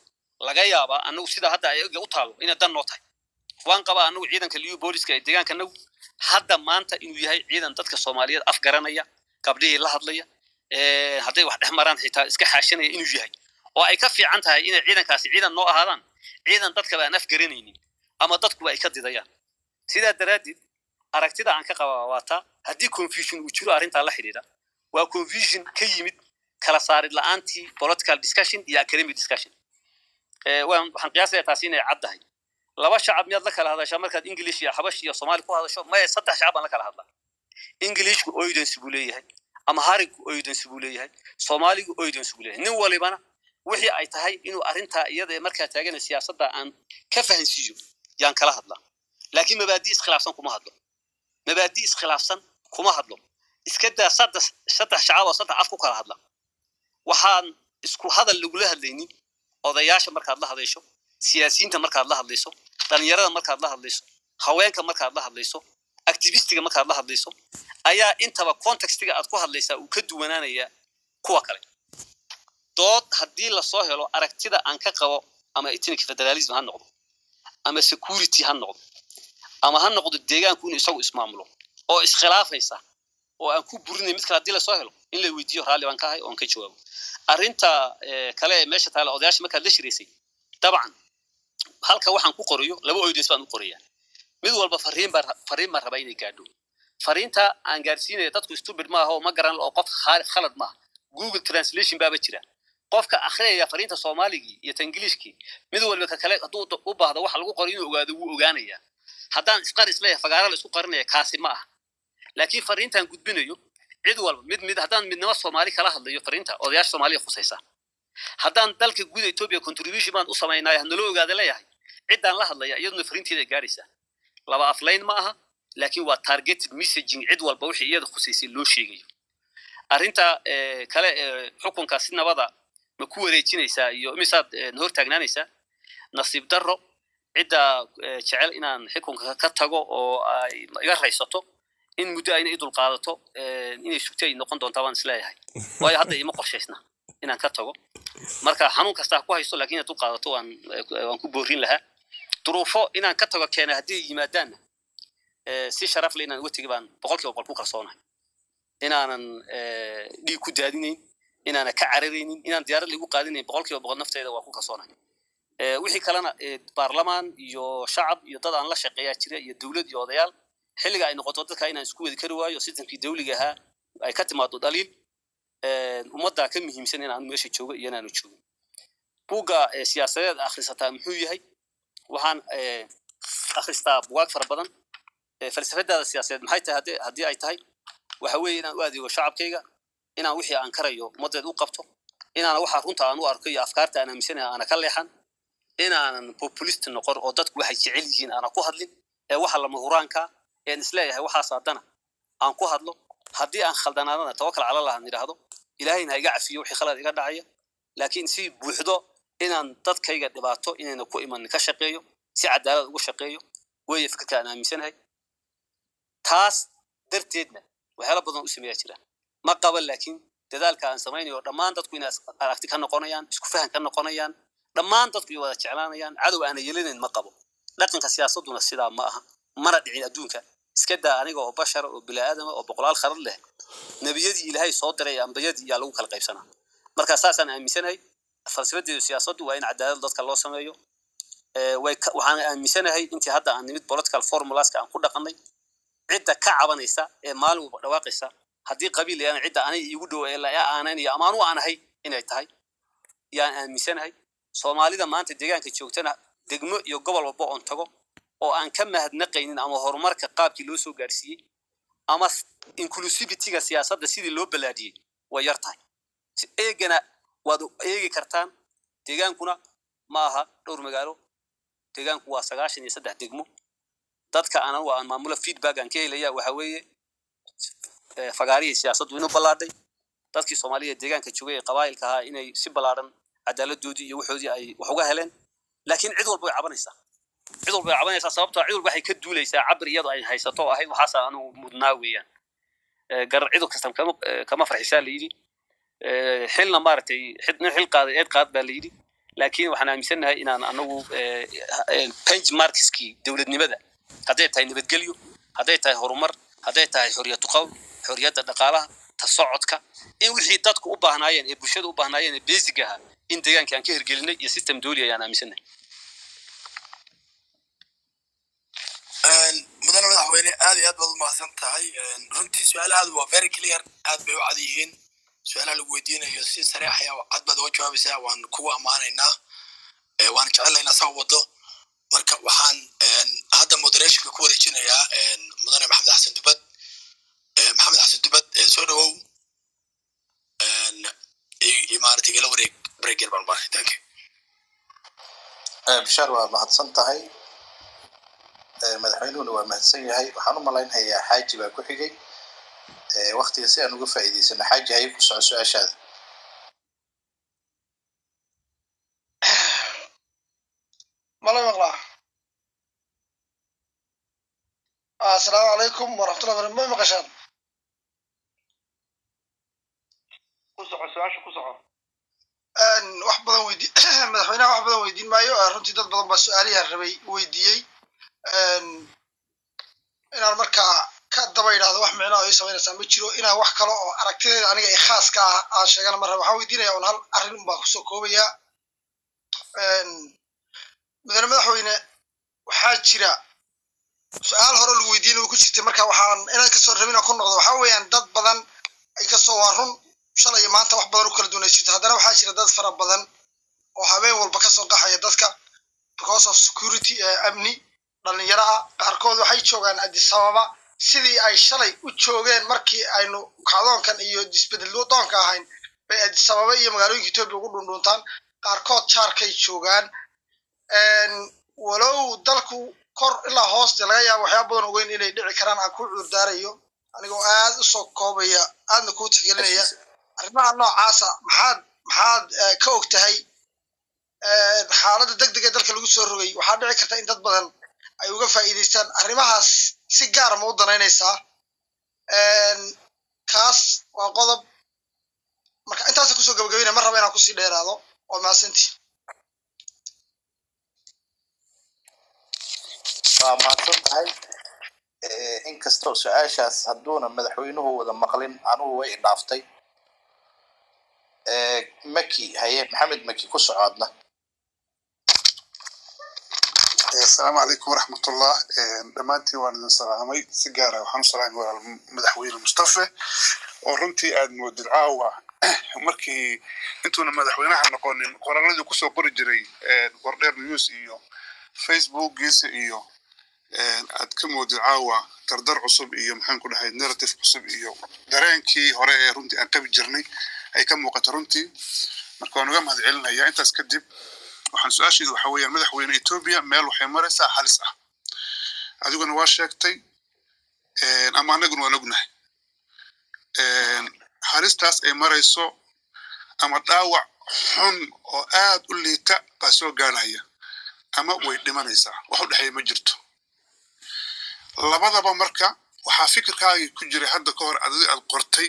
Speaker 9: laga yaabaa anagu sida hadda ay u taalo inay dan noo tahay waan qabaa anagu ciidanka liyu booliska ee deegaanka anagu hadda maanta inuu yahay ciidan dadka Soomaaliyeed afgaranaya gabdhihii la hadlaya hadday wax dhexmaraan xitaa iska xaashanaya inuu yahay oo ay ka fiican tahay inay ciidankaasi ciidan noo ahaadaan ciidan dadka baan afgaranaynin ama dadku ay ka didayaan sidaa daraadeed aragtida aan ka qabaa waa taa haddii confusion uu jiro arrinta la xiriira waa confusion ka yimid kala saarid la'aantii political discussion iyo academic discussion waxaan qiyaasayaa taasi inay caddahay laba shacab miyaad la kala hadashaa markaad English iyo Habash iyo Soomaali ku hadasho ma saddex shacab aan la kala hadlaa Englishku audience buu leeyahay ama harigu audience buu leeyahay Soomaaligu audience buu leeyahay nin walibana wixii ay tahay inuu arrinta iyada markaa taagan siyaasadda aan ka fahansiiyo yaan kala hadlaa laakiin mabaadi iskhilaafsan kuma hadlo iska daa saddex shacab oo saddex af ku kala hadla waxaan isku hadal lagula hadlaynin odayaasha markaad la hadlayso siyaasiyiinta markaad la hadlayso dhalinyarada markaad la hadlayso haweenka markaad la hadlayso activistiga markaad la hadlayso ayaa intaba contextiga aad ku hadlaysaa uu ka duwanaanaya kuwa kale dood haddii lasoo helo aragtida aan ka qabo ama ethnic federalism ha noqdo ama security ha noqdo ama ha noqdo deegaanku inuu isagu ismaamulo oo iskhilaafaysa oo aan ku burinay mid kale haddii lasoo helo in la weydiiyo raalli baan ka ahay oon ka jawaabo arrinta kale ee meesha taala odayaasha markaad la shiraysay dabcan halka waxaan ku qorayo laba oydeys baan u qorayaa mid walba fariin baan rabaa inay gaadho fariinta aan gaarsiinaya dadku stupid maaha oo ma garan oo qof khalad maaha google translation baaba jira qofka akhriyaya fariinta soomaaligii iyo ingiliishkii mid walba ka kale hadduu u baahdo waxa lagu qoray inuu ogaado wuu ogaanayaa haddaan isqar isleeyahay fagaara la isku qarinaya kaasi ma aha laakiin fariintaan gudbinayo cid walba mid haddaan midnimo soomaali kala hadlayo fariinta odayaasha soomaaliya khusaysa haddaan dalka guud Ethiopia contribution baan u sameynaa nala ogaada leeyahay ciddaan la hadlaya iyaduna fariinteeda gaaraysa laba aflayn ma aha laakiin waa targeted messaging cid walba wixii iyada khusaysay loo sheegayo arrinta kale xukunka si nabada ma ku wareejinaysaa iyo misaad hor taagnaanaysaa nasiib darro cidda jecel inaan xukunka ka tago oo ay iga raysato in muddo ayna idul qaadato inay sugtay noqon doontaa waan isleeyahay waayo hadda ima qorshaysna inaan ka tago marka xanuun kasta ku haysto laakiin aad u qaadato waan ku boorin lahaa duruufo inaan ka tago keena haddii yimaadaan si sharaf leh inaan uga tagi baan boqolkiiba ku kalsoonahay inaanan dhiig ku daadinayn inaanan ka cararaynin inaan diyaarad lagu qaadinayn boqolkiiba nafteeda waa ku kalsoonahay wixii kalena baarlamaan iyo shacab iyo dad aan la shaqeeyaa jira iyo dawlad iyo odayaal xilliga ay noqoto dadka inaan isku wadi kari waayo sistamkii dawliga ahaa ay ka timaado dhaliil ummadda ka muhiimsan inaan meesha joogo iyo inaanu joogin buugga siyaasadeed akhrisataa muxuu yahay waxaan akhristaa buugaag fara badan falsafadaada siyaasadeed maxay tahay haddii ay tahay waxa weeye inaan u adeego shacabkayga inaan wixii aan karayo ummaddeed u qabto inaan waxa runta aan u arko iyo afkaarta aan aaminsanahay aana ka leexan inaanan populist noqon oo dadku waxay jecel yihiin aana ku hadlin ee waxa lama huraanka een isleeyahay waxaas haddana aan ku hadlo haddii aan khaldanaadana tawakkal cala allah aan idhaahdo ilaahayna iga cafiyo wixii khalad iga dhacaya laakiin si buuxdo inaan dadkayga dhibaato inayna ku imanin ka shaqeeyo si cadaalad ugu shaqeeyo weeye fikirka aan aaminsanahay taas darteedna waxyaalo badan u sameeyaa jira ma qaban laakiin dadaalka aan samaynayo dhammaan dadku inay aragti ka noqonayaan isku fahan ka noqonayaan dhammaan dadku ay wada jeclaanayaan cadow aan yeelanayn ma qabo dhaqanka siyaasaduna sidaa ma aha mana dhicin adduunka iska daa aniga oo bashar oo bilaaadama oo boqolaal khalad leh nabiyadii ilaahay soo diray ambiyadii yaa lagu kala qaybsanaa marka saasaan aaminsanahay falsafadeedu siyaasaddu waa in cadaalad dadka loo sameeyo waxaan aaminsanahay intii hadda aan nimid political formulaska aan ku dhaqanay cidda ka cabanaysa ee maalin walba dhawaaqaysa haddii qabiil yaana cidda anay iigu dhow ee la aanaynayo ama anu aan ahay inay tahay yaan aaminsanahay soomaalida maanta deegaanka joogtana degmo iyo gobol walba oon tago oo aan ka mahadnaqaynin ama horumarka qaabkii loo soo gaarsiiyey ama inclusivityga siyaasadda sidii loo balaadhiyey way yar tahay si eegana waad eegi kartaan deegaankuna ma aha dhowr magaalo deegaanku waa 93 degmo dadka aan maamula feedback aan ka helaya waxa weeye fagaariye siyaasaddu inuu balaadhay dadkii Soomaaliyeed deegaanka joogay qabaa'ilka ahaa inay si balaaran cadaaladdoodii iyo waxoodii ay wax uga heleen laakiin cid walba way cabanaysaa sababtoo cid walba waxay ka duulaysaa cabir iyadoo ay haysato oo ahayd waxaas aanu mudnaa weeyaan garar cid kasta kama farxisaa la yidhi xilna maaragtay xil qaaday eed qaad baa la yidhi laakiin waxaan aaminsanahay inaan anagu benchmarkskii dowladnimada hadday tahay nabadgelyo hadday tahay horumar hadday tahay xorriyatu qowl xorriyadda dhaqaalaha tasocodka in wixii dadku u baahnaayeen ee bulshada u baahnaayeen ee basic ahaa in deegaanka aan ka hirgelinay iyo system dawli ayaan aaminsanahay
Speaker 2: mudane madaxweyne aad iyo aad baad u mahadsan tahay runtii su-aalahaadu waa very clear aad bay u cad yihiin su-aalaha lagu weydiinayo si sariix ayaa cad baad uga jawaabaysaa waan kugu ammaanaynaa waan jecelaynaa saa wado marka waxaan hadda moderationka ku wareejinayaa mudane maxamed xasan dubad soo dhawow imaarati igala wareeg breaker baan baahay thank you
Speaker 10: bishaar waa mahadsan tahay madaxweynuhuna waa mahadsan yahay waxaan u malaynayaa xaaji baa ku xigay
Speaker 2: waqtiga si aan uga faa'iidaysano xaaji hay ku soo su'aashaada
Speaker 10: ملا مقلع السلام عليكم ورحمة الله وبركاته ما مقشان
Speaker 11: كسعة
Speaker 10: أن واحد بدن ويدي مدحوينها واحد بدن ويدين مايو runtii dad badan baa su'aalaha rabay weydiiyey inaan markaa ka daba yiraahdo wax micno ay sameynaysaa ma jiro inaan wax kale oo aragtideeda aniga ay khaas ka ah aan sheegana mar waxaan weydiinayaa un hal arrin baa ku soo koobaya mudane madaxweyne waxaa jira su'aal hore lagu weydiin oo ku jirtay marka waxaan inaan ka soo rabin ku noqdo waxa weeyaan dad badan ay ka soo warun shalay maanta wax badan u kala duwanaysid haddana waxaa jira dad fara badan oo habeen walba ka soo qaxaya dadka because of security amni dhalinyaro ah qaarkood waxay joogaan Addis Ababa sidii ay shalay u joogeen markii aynu kacdoonkan iyo disbedelo doonka ahayn bay Addis Ababa iyo magaalooyinka Itoobiya ugu dhundhuntaan qaarkood jaarkay joogaan walow dalku kor ilaa hoos laga yaabo waxyaabo badan oo weyn inay dhici karaan aan ku cuurdaarayo anigoo aad u soo koobaya aadna ku tixgelinaya arrimaha noocaas maxaad ka ogtahay xaaladda degdega dalka lagu soo rogay waxaa dhici karta in dad badan ay uga faa'iideystaan arrimahaas si gaar ah ma u danaynaysaa kaas waa qodob marka intaas ku soo gabagabeynaa mar raba inaan ku sii dheeraado oo maasantii
Speaker 2: maasan tahay inkastoo su'aashaas hadduuna madaxweynuhu wada maqlin anugu way idhaaftay maki haye maxamed maki ku socodna
Speaker 12: السلام عليكم ورحمة الله دمانتي وانا سلامي سيجارة وحن سلامي مدحوين المصطفى ورنتي أد مودي عاوة مركي انتونا مدحوينها نقول قرار لدي كسو قرجري قردير نيوز إيو فيسبوك جيس إيو أد كمودي عاوة تردر عصب إيو محان كل هاي نيرتيف عصب إيو درينكي هوري رنتي أنكبي جرني أي كم وقت رنتي مركوانو قام هذا علنا يا انت اسكدب waxaan su'aashiidu waxa weeyaan madaxweyne Ethiopia meel waxay maraysaa halis ah adiguna waa sheegtay ama anaguna waan ognahay halistaas ay marayso ama dhaawac xun oo aad u liita baa soo gaaraya ama way dhimanaysaa wax u dhaxay ma jirto labadaba marka waxaa fikirkaaga ku jiray hadda ka hor aad qortay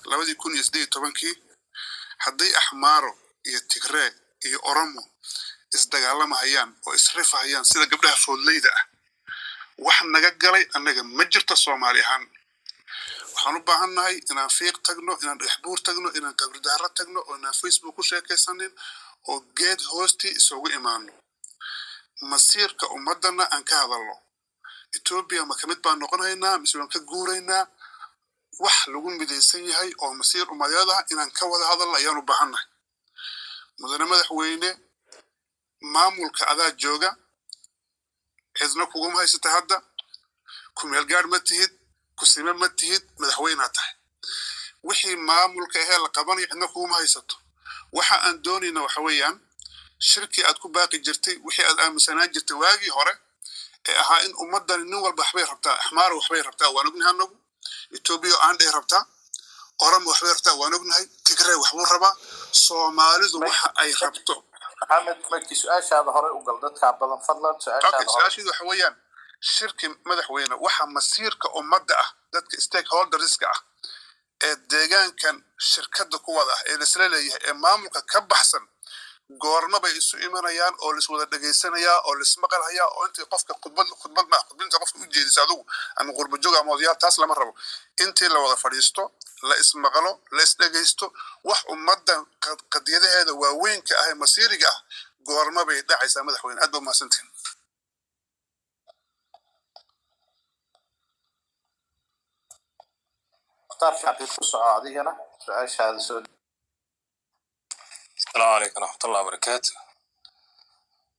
Speaker 12: 2018 hadday Axmaaro iyo Tigray iyo Oromo isdagaalamahayaan oo isrifahayaan sida gabdhaha foodleyda ah wax naga galay anaga ma jirto Soomaali ahaan waxaan u baahannahay inaan fiiq tagno inaan dhexbuur tagno inaan qabridaara tagno oo inaan Facebook ku sheekaysanin oo geed hoosti isugu imaano masiirka ummadana aan ka hadalno Ethiopia ma kamid baan noqonaynaa mise waan ka guuraynaa wax lagu midaysan yahay oo masiir ummadada inaan ka wada hadalno ayaan u baahannahay mudane madaxweyne maamulka adaa jooga cidna kuguma haysata hadda ku meel gaar ma tihid ku sima ma tihid madaxweyne tahay wixii maamulka ee la qabanay cidna kuguma haysato waxa aan doonayna waxa weeyaan shirki aad ku baaqi jirtay wixii aad aaminsanaan jirtay waagii hore ee ahaa in ummadan nin walba waxbay rabtaa Axmaar waxbay rabtaa waan ognahay anagu Ethiopia aan dheer rabtaa Oromo waxbay rabtaa waan ognahay Tigray waxbuu rabaa Soomaalidu waxa ay rabto
Speaker 2: محمد مكي سؤال هذا هراء وقال دتك عبدالله فضلا
Speaker 12: سؤال هذا حويان شركة مدحوينة وحا مسير كأمدة دتك ستيك هولدرز كأ الدجان كان شركة قوة الإسرائيلية إمامك كبحسن قارنا بيسو إيمانيان أو لسودا دقيسانيا أو لسمقل هيا أو أنت قفك خطبات ما خطبين أنت قفك وجه يساعدو أن غرب الجوجا مواضيع تاسلا مرة أنت لو وضع فريستو لا اسم مقالو لا استجيستو وح أمدا قد يده هذا وين كأهل مسيرك قارنا بيدعي سامد حوين أدب ما سنتين
Speaker 2: اختار شعبي القصة هذه هنا سؤال هذا سؤال
Speaker 13: السلام عليكم ورحمة الله وبركاته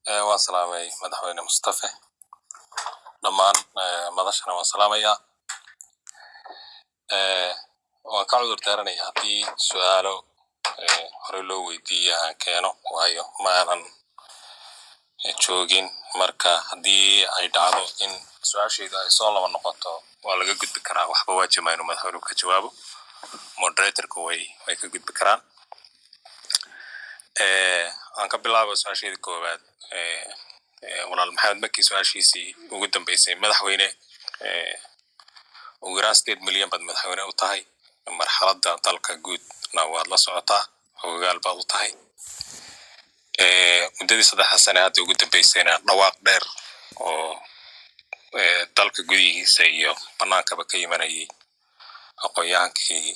Speaker 13: وسلامي مدحوين مصطفى دمان مدشنا وسلامي waan ka cudur daaranayaa haddii su'aalo hore loo weydiiyay aan keeno waayo maanan joogin marka haddii ay dhacdo in su-aashayda ay soo laba noqoto waa laga gudbi karaa waxba waajima inuu madaxweynuhu ka jawaabo moderatorka way ka gudbi karaan aan ka bilaabo su-aashayda koowaad walaal maxamed makii su-aashiisii ugu dambeysay madaxweyne ugu yaraan 8 milyan baad madaxweyne u tahay marxaladda dalka guudna waad la socotaa hogaal baad u tahay muddadii 3 sano hadda ugu dambeysayna dhawaaq dheer oo dalka gudihiisa iyo bannaankaba ka imanayay aqoonyahaankii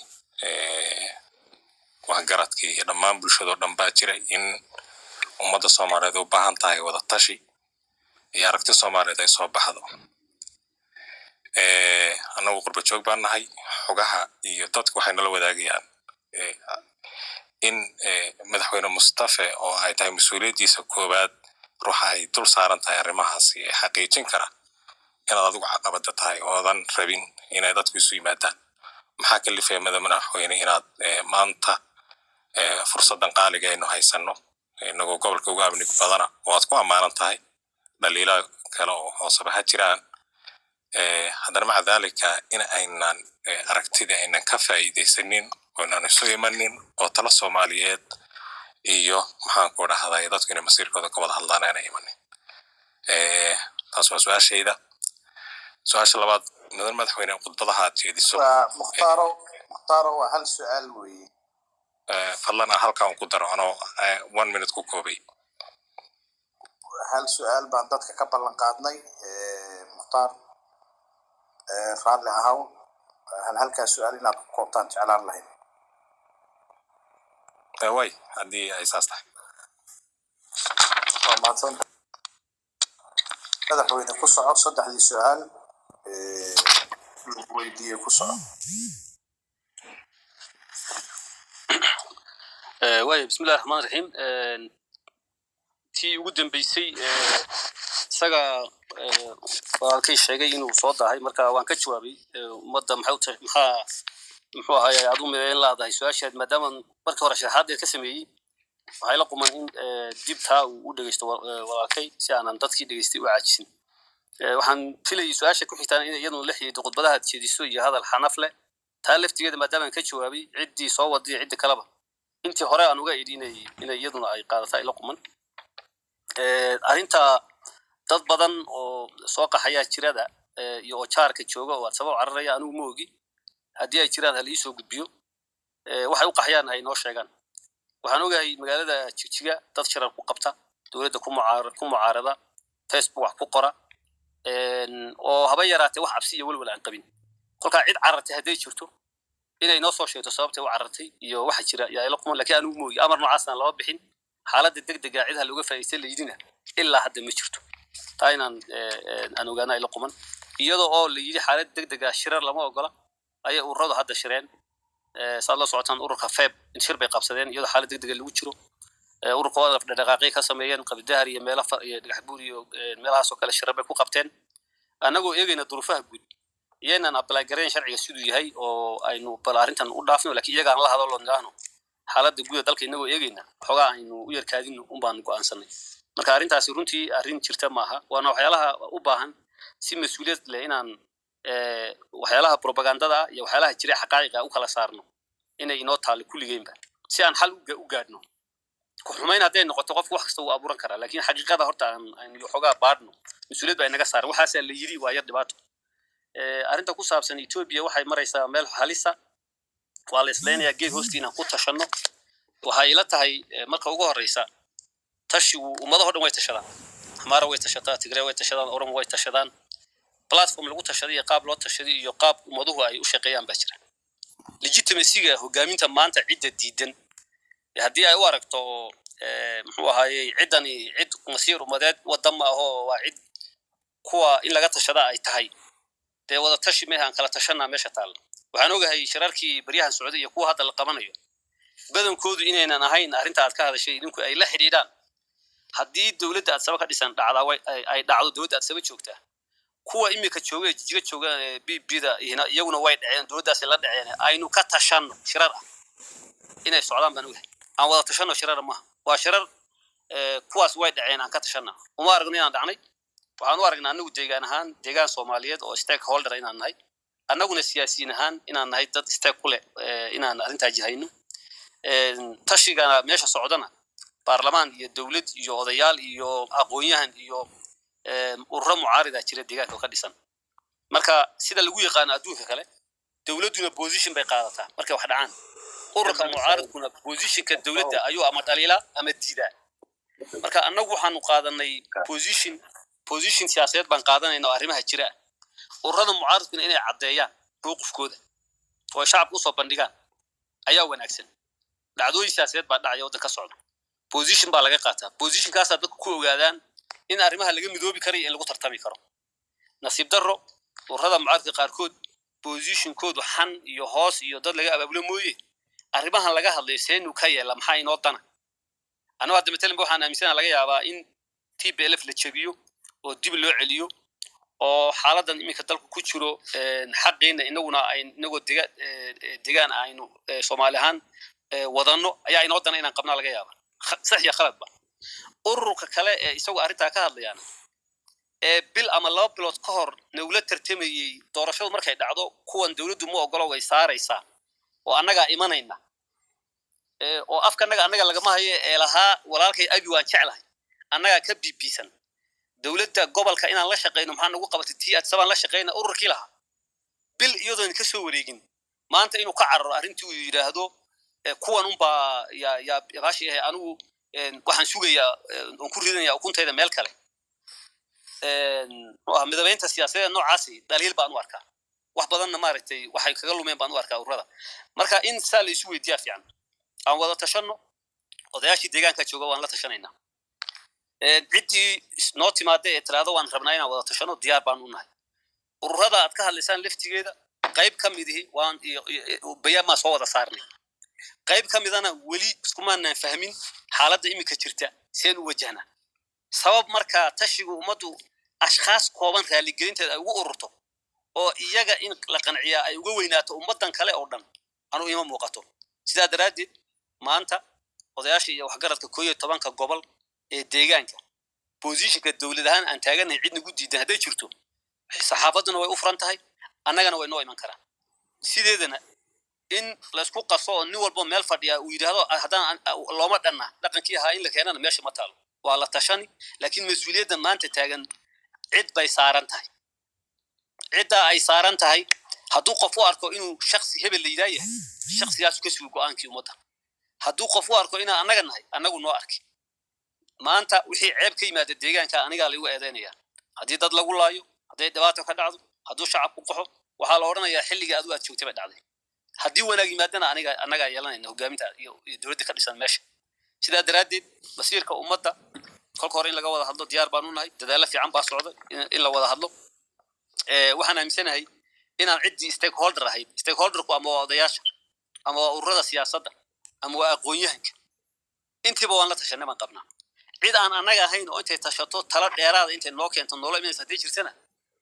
Speaker 13: waxgaradkii iyo dhammaan bulshada oo dhan baa jiray in ummadda Soomaaliyeed u baahan tahay wada tashi iyo aragti Soomaaliyeed ay soo baxdo anagu qurba joog baan nahay xogaha iyo dadku waxay nala wadaagayaan in madaxweyne Mustafa oo ay tahay mas'uuliyadiisa koowaad ruuxa ay dul saaran tahay arrimahaasi ee xaqiijin kara inaad adigu caqabada tahay oodan rabin inay dadku isu yimaadaan maxaa ka lifay madaxweyne inaad maanta fursadan qaaliga aynu haysano inagoo gobolka ugu amni badana oo aad ku amaanan tahay dhaliila kale oo hoosaba ha jiraan haddana maca daalika in aynan aragtida aynan ka faa'iidaysanin oo inaan isu imanin oo tala Soomaaliyeed iyo maxaan ku dhahday dadku inay masiirkooda ka wada hadlaan aanay imanin taas waa su-aashayda su-aasha labaad madaxweyne khudbadaha aad jeediso
Speaker 5: mukhtaaro waa hal su-aal weeye
Speaker 13: fadlan halkaan ku daro anoo 1 minute ku koobay
Speaker 5: hal su-aal baan dadka ka ballan qaadnay mukhtaar raalli ahaw halkaa su-aal inaad ku koobtaan jeclaan lahayn
Speaker 13: way haddii ay saas tahay
Speaker 5: waa mahadsan madaxweyne ku soco 3 su-aal lagu weydiiyey ku soco
Speaker 9: واي بسم الله الرحمن الرحيم تي ugu dambeysay isaga waa ka sheegay inuu soo dahay marka waan ka jawaabay umada muxuu ahaayay aad u meeleen laadahay su'aashaad maadaama markii hore sharaxaad ka sameeyay waxay la quman in dib taa u dhageysto walaalkay si aanan dadkii dhageystay u caajisin waxaan filayay su'aasha ku xigtaan in iyadoo la xiriirto khudbadaha jeediso iyo hadal xanaf leh taa laftigeeda maadaama ka jawaabay ciddii soo waday cidda kaleba intii hore aan uga idinay inay iyaduna ay qaadataa ila quman arinta dad badan oo soo qaxaya jirada iyo jaarka jooga oo sabab cararaya anigu ma ogi haddii ay jiraan hal ii soo gudbiyo waxay u qaxayaan ay noo sheegaan waxaan ogahay magaalada Jigjiga dad shirar ku qabta dowladda ku mucaarada Facebook wax ku qora oo haba yaraatay wax cabsi iyo walwal aan qabin kolka cid carartay haday jirto inay noo soo sheegto sababtay u carartay iyo waxa jira yaa ila quman laakiin anigu ma ogi amar noocaasna loo bixin xaaladda degdega cid hal uga faa'iideystay leedina ilaa hadda ma jirto taaynan aan ogaana ila quman iyadoo oo la yiri xaalad degdega shirar lama ogola ay ururadu hadda shireen saad la socotaan ururka FEB in shir bay qabsadeen iyadoo xaalad degdega lagu jiro ururkooda dhaqaaqay ka sameeyeen qabdaar iyo meelaha iyo dhagaxbuur iyo meelahaas oo kale shirar bay ku qabteen anagoo eegayna duruufaha guud iyana apply gareyn sharciga sidoo yahay oo aynu bal arintan u dhaafno laakiin iyaga aan la hadalo nagaano xaaladda guud dalka inagoo eegayna xogaa aynu u yarkaadino baan go'aansanay marka arintaasi runtii arin jirta maaha waana waxyaalaha u baahan si mas'uuliyad leh inaan waxyaalaha propagandada iyo waxyaalaha jira xaqaaqiqa u kala saarno inay inoo taal kulligeynba si aan xal u gaadhno ku xumayn haday noqoto qof wax kasta uu abuuran karaa laakiin xaqiiqada horta aan xogaa baadhno mas'uuliyad baa inaga saaran waxaas la yiri waa yar dhibaato arinta ku saabsan Ethiopia waxay maraysaa meel halisa waa la isleenayaa geed hoostiina ku tashano waxay ila tahay marka ugu horeysa tashigu ummadaha dhan way tashadaan Xamaara way tashataa Tigray way tashadaan Oromo way tashadaan platform lagu tashaday qaab loo tashaday iyo qaab ummaduhu ay u shaqeeyaan baa jira legitimacy-ga hogaaminta maanta cidda diidan haddii ay u aragto muxuu ahaayay ciddani cid masiir ummadeed wadama ahoo waa cid kuwa in laga tashada ay tahay dee wada tashi meehan kala tashanaa meesha taal waxaan ogahay shirarkii baryahan Sacuudiga iyo kuwa hadda la qabanayo badankoodu inaynan ahayn arrinta aad ka hadashay idinku ay la xiriiraan haddii dawladda aad sabab ka dhisan dhacda ay dhacdo dawladda aad sabab joogtaa kuwa imika jooga Jigjiga jooga BBda iyaguna way dhaceen dawladdaas la dhaceen aynu ka tashano shirar inay socdaan baan ogahay aan wada tashano shirar ma waa shirar kuwaas way dhaceen aan ka tashanaa uma aragno inaan dhacnay waxaan u aragnaa anagu deegaan ahaan deegaan Soomaaliyeed oo stakeholder inaan nahay annaguna siyaasiyiin ahaan inaan nahay dad stake ku leh inaan arrintaa jihayno tashigana meesha socdana baarlamaan iyo dawlad iyo odayaal iyo aqoon-yahan iyo ururo mucaarida jira deegaanka ka dhisan marka sida lagu yaqaan adduunka kale dawladuna position bay qaadataa marka wax dhacaan ururka mucaaridkuna positionka dawladda ayuu ama dhaliila ama diidaa marka annagu waxaanu qaadanay position siyaasadeed baan qaadanayna arrimaha jira ururada mucaaridkuna inay caddeeyaan xuquuqkooda oo shacabku u soo bandhigaan ayaa wanaagsan dhacdooyin siyaasadeed baa dhacaya waddanka socda position baa laga qaataa positionkaas dadku ku ogaadaan in arrimaha laga midoobi karo in lagu tartami karo nasiib darro ururada mucaaridka qaarkood positionkoodu xan iyo hoos iyo dad laga abaabulo mooye arrimahan laga hadlay seenu ka yeela maxaa inoo dana anu hadda matalan waxaan aaminsanahay laga yaabaa in TPLF la jabiyo oo dib loo celiyo oo xaaladan iminka dalku ku jiro xaqeena inaguna ay inagoo deegaan aynu Soomaali ahaan wadano ayaa inoo dana inaan qabnaa laga yaabaa sax iyo khalad ba ururka kale ee isagu arrinta ka hadlayaan bil ama 2 bilood ka hor dawlad tartamayay doorashadu markay dhacdo kuwan dawladdu ma ogolo way saaraysaa oo annaga imanayna oo afkanaga annaga lagama hayo ee lahaa walaalkay abi waan jeclahay annaga ka bibisan dawladda gobolka inaan la shaqeyno maxaan ugu qabatay tii aad sabaan la shaqeyna ururkii lahaa bil iyadoo ka soo wareegin maanta inuu ka cararo arrintii uu yiraahdo kuwan baa ya baashi anigu waxaan sugayaa oo ku ridanayaa ukuntayda meel kale oo midabeynta siyaasadeed noocaasi daliil baan u arkaa wax badanna maaragtay waxay kaga lumeen baan u arkaa ururada marka in saa la isu weydiiyaa fiican aan wada tashano odayaashii deegaanka jooga waan la tashanaynaa ciddii noo timaadee ee tiraahdo waan rabnaa inaan wada tashano diyaar baan u nahay ururada aad ka hadlaysaan laftigeeda qayb ka mid ihi waan bayaan ma soo wada saarnay qayb ka midana weli iskumaanaan fahmin xaaladda iminka jirta seen u wajahna sabab marka tashigu ummadu ashkhaas kooban raaligelinteeda ay ugu ururto oo iyaga in la qanciyaa ay uga weynaato ummadan kale oo dhan anu ima muuqato sidaa daraaddeed maanta odayaasha iyo waxgaradka 11 gobol ee deegaanka positionka dawlad ahaan aan taaganahay cidna ugu diidan haday jirto saxaafaduna way u furan tahay annagana way noo iman karaan sideedana in la isku qaso oo nin walba meel fadhiya uu yiraahdo hadaan looma dhanna dhaqankii ahaa in la keenana meesha ma taalo waa la tashani laakiin mas'uuliyadda maanta taagan cid bay saaran tahay cidda ay saaran tahay hadduu qof u arko inuu shakhsi hebel la yidaayahay shakhsigaas ka sugo go'aankii ummadda hadduu qof u arko inaan annaga nahay annagu noo arki maanta wixii ceeb ka yimaada deegaanka anigaa lagu eedeynaya haddii dad lagu laayo hadday dhibaato ka dhacdo hadduu shacabku qaxo waxaa la odhanayaa xilliga adigu aad joogtay bay dhacday haddii wanaag yimaadana annagaa yeelanayna hogaaminta iyo dowladda ka dhisan meesha sidaa daraaddeed masiirka ummadda kolka hore in laga wada hadlo diyaar baan u nahay dadaalo fiican baa socda in la wada hadlo waxaan aaminsanahay inaan ciddii stakeholder ahayd stakeholderku ama waa odayaasha ama waa ururada siyaasadda ama waa aqoon-yahanka intiiba waan la tashanay baan qabnaa cid aan annaga ahayn oo intay tashato tala dheeraada intay noo keento nolol iminaysa haddii jirtana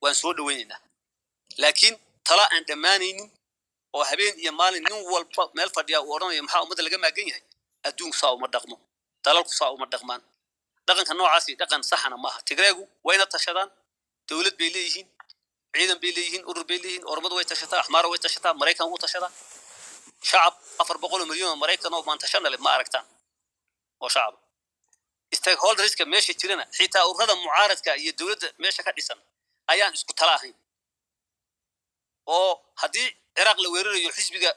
Speaker 9: waan soo dhawaynaynaa laakiin tala aan dhammaanaynin oo habeen iyo maalin nin walba meel fadhiya uu odhanayo maxaa ummadda laga maagan yahay adduunku saa uma dhaqmo dalalku saa uma dhaqmaan dhaqanka noocaasi dhaqan saxana maaha tigreegu wayna tashadaan dowlad bay leeyihiin ciidan bay leeyihiin urur bay leeyihiin ormadu way tashataa axmaara way tashataa maraykan wuu tashadaa shacab 400 milyan oo maraykan oo maanta shanale ma aragtaan oo shacab stakeholderska meesha jirana xitaa ururada mucaaradka iyo dowladda meesha ka dhisan ayaan isku tala ahayn oo haddii ciraaq la weerarayo xisbiga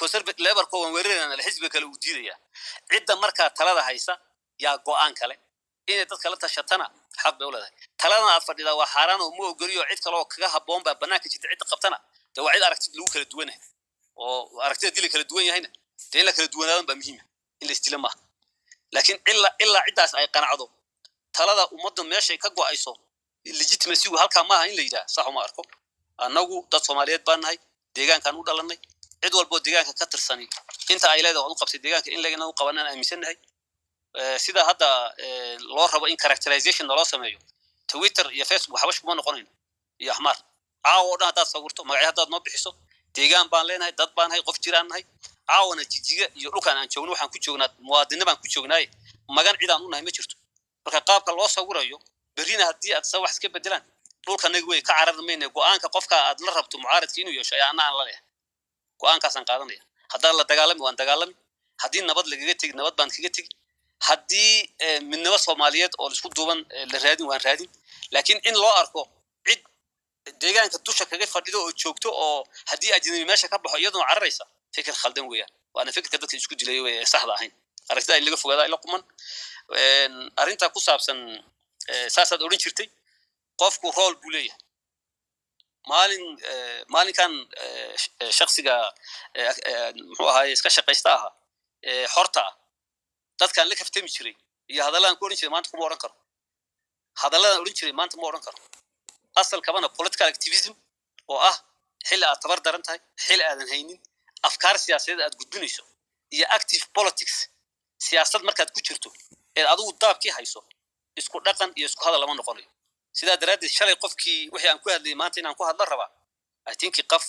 Speaker 9: conservative labor ko waan weerarayna la xisbiga kale uu diidaya cidda markaa talada haysa yaa go'aan kale inay dadka la tashatana xaq bay u leedahay taladana aad fadhida waa xaaraan oo ma ogoliyo cid kale oo kaga habboon baa bannaanka jirta cidda qabtana dee waa cid aragtid lagu kala duwanahay oo aragtida dii la kala duwan yahayna dee in la kala duwanaadan baa muhiima in la istila maaha laakiin ilaa ciddaas ay qanacdo talada ummadda meeshay ka go'ayso legitimacygu halkaa maaha in la yidhaha sax uma arko annagu dad Soomaaliyeed baan nahay deegaankan u dhalanay cid walbo deegaanka ka tirsani inta ay leedahay oo qabsay deegaanka in laga qabanaan aaminsanahay sida hadda loo rabo in characterization loo sameeyo Twitter iyo Facebook waxba kuma noqonayn iyo axmar caawo dhan hadaad sawirto magac hadaad noo bixiso deegaan baan leenahay dad baan hay qof jiraan nahay caawana jijiga iyo dhulkan aan joogno waxaan ku joognaa muwaadiniin baan ku joognaay magan cidaan u nahay ma jirto marka qaabka loo sawirayo berrina haddii aad wax iska bedelaan dhulkanaga way ka carar mayna go'aanka qofka aad la rabto mucaaradka inuu yeesho ayaa aan la leeyahay go'aankaasan qaadanaya haddaan la dagaalami waan dagaalami haddii nabad lagaga tegi nabad baan kaga tegi haddii midnimo soomaaliyeed oo isku duuban la raadin waan raadin laakiin in loo arko cid deegaanka dusha kaga fadhido oo joogto oo haddii ajnabi meesha ka baxo iyadoo cararaysa fikir khaldan weeyaan waana fikirka dadka isku dilay way saxda ahayn aragtida in laga fogaado ila quman arrinta ku saabsan saasaad odhan jirtay qofku rool buu leeyahay maalinkan shaksiga muxuu ahaay iska shaqaysta ahaa xorta dadkan la kaftami jiray iyo hadalladan ku odhan jiray maanta kuma odhan karo hadalladan odhan jiray maanta ma odhan karo asal kabana political activism oo ah xilli aad tabar daran tahay xilli aadan haynin afkaar siyaasadeed aad gudbinayso iyo active politics siyaasad markaad ku jirto ee adigu daabkii hayso isku dhaqan iyo isku hadal lama noqonayo sidaa daraaddeed shalay qofkii wixii aan ku hadlayay maanta inaan ku hadla rabaa I think qaf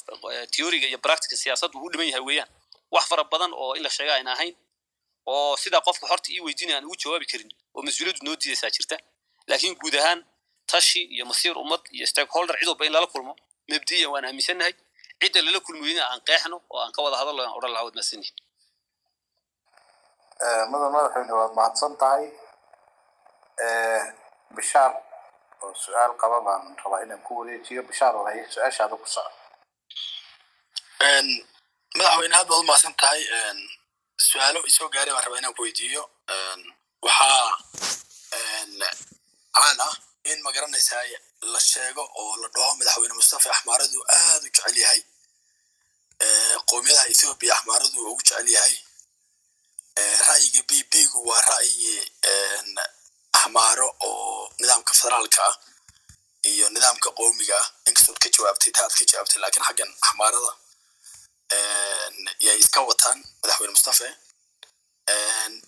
Speaker 9: theory-ga iyo practice siyaasaddu u dhiman yahay weeyaan wax fara badan oo in la sheega aan ahayn oo sida qofka horta ii weydiinaya aan ugu jawaabi karin oo mas'uuliyaddu noo diidaysaa jirta laakiin guud ahaan tashi iyo masiir ummad iyo stakeholder cid walba in lala kulmo mabdiyan waan aaminsanahay cidda lala kulmayna aan qeexno oo aan ka wada hadalno aan odhan lahaa wad maasani
Speaker 11: mudan madaxweyne waad mahadsan tahay bishaar oo su-aal qaba baan rabaa inaan ku wareejiyo bishaar oo hay su-aashaada ku soco
Speaker 2: madaxweyne aad baad u mahadsan tahay su-aalo isoo gaaray baan rabaa inaan ku weydiiyo waxaa caan ah in magaranaysaa la sheego oo la dhaho madaxweyne mustafa axmaaradu aad u jecel yahay qowmiyadaha ethiopia axmaaradu ugu jecel yahay ra'yiga bb-gu waa ra'yi axmaaro oo nidaamka federaalka ah iyo nidaamka qowmiga ah inkastood ka jawaabtay taad ka jawaabtay laakiin xaggan axmaarada yay iska wataan madaxweyne mustafa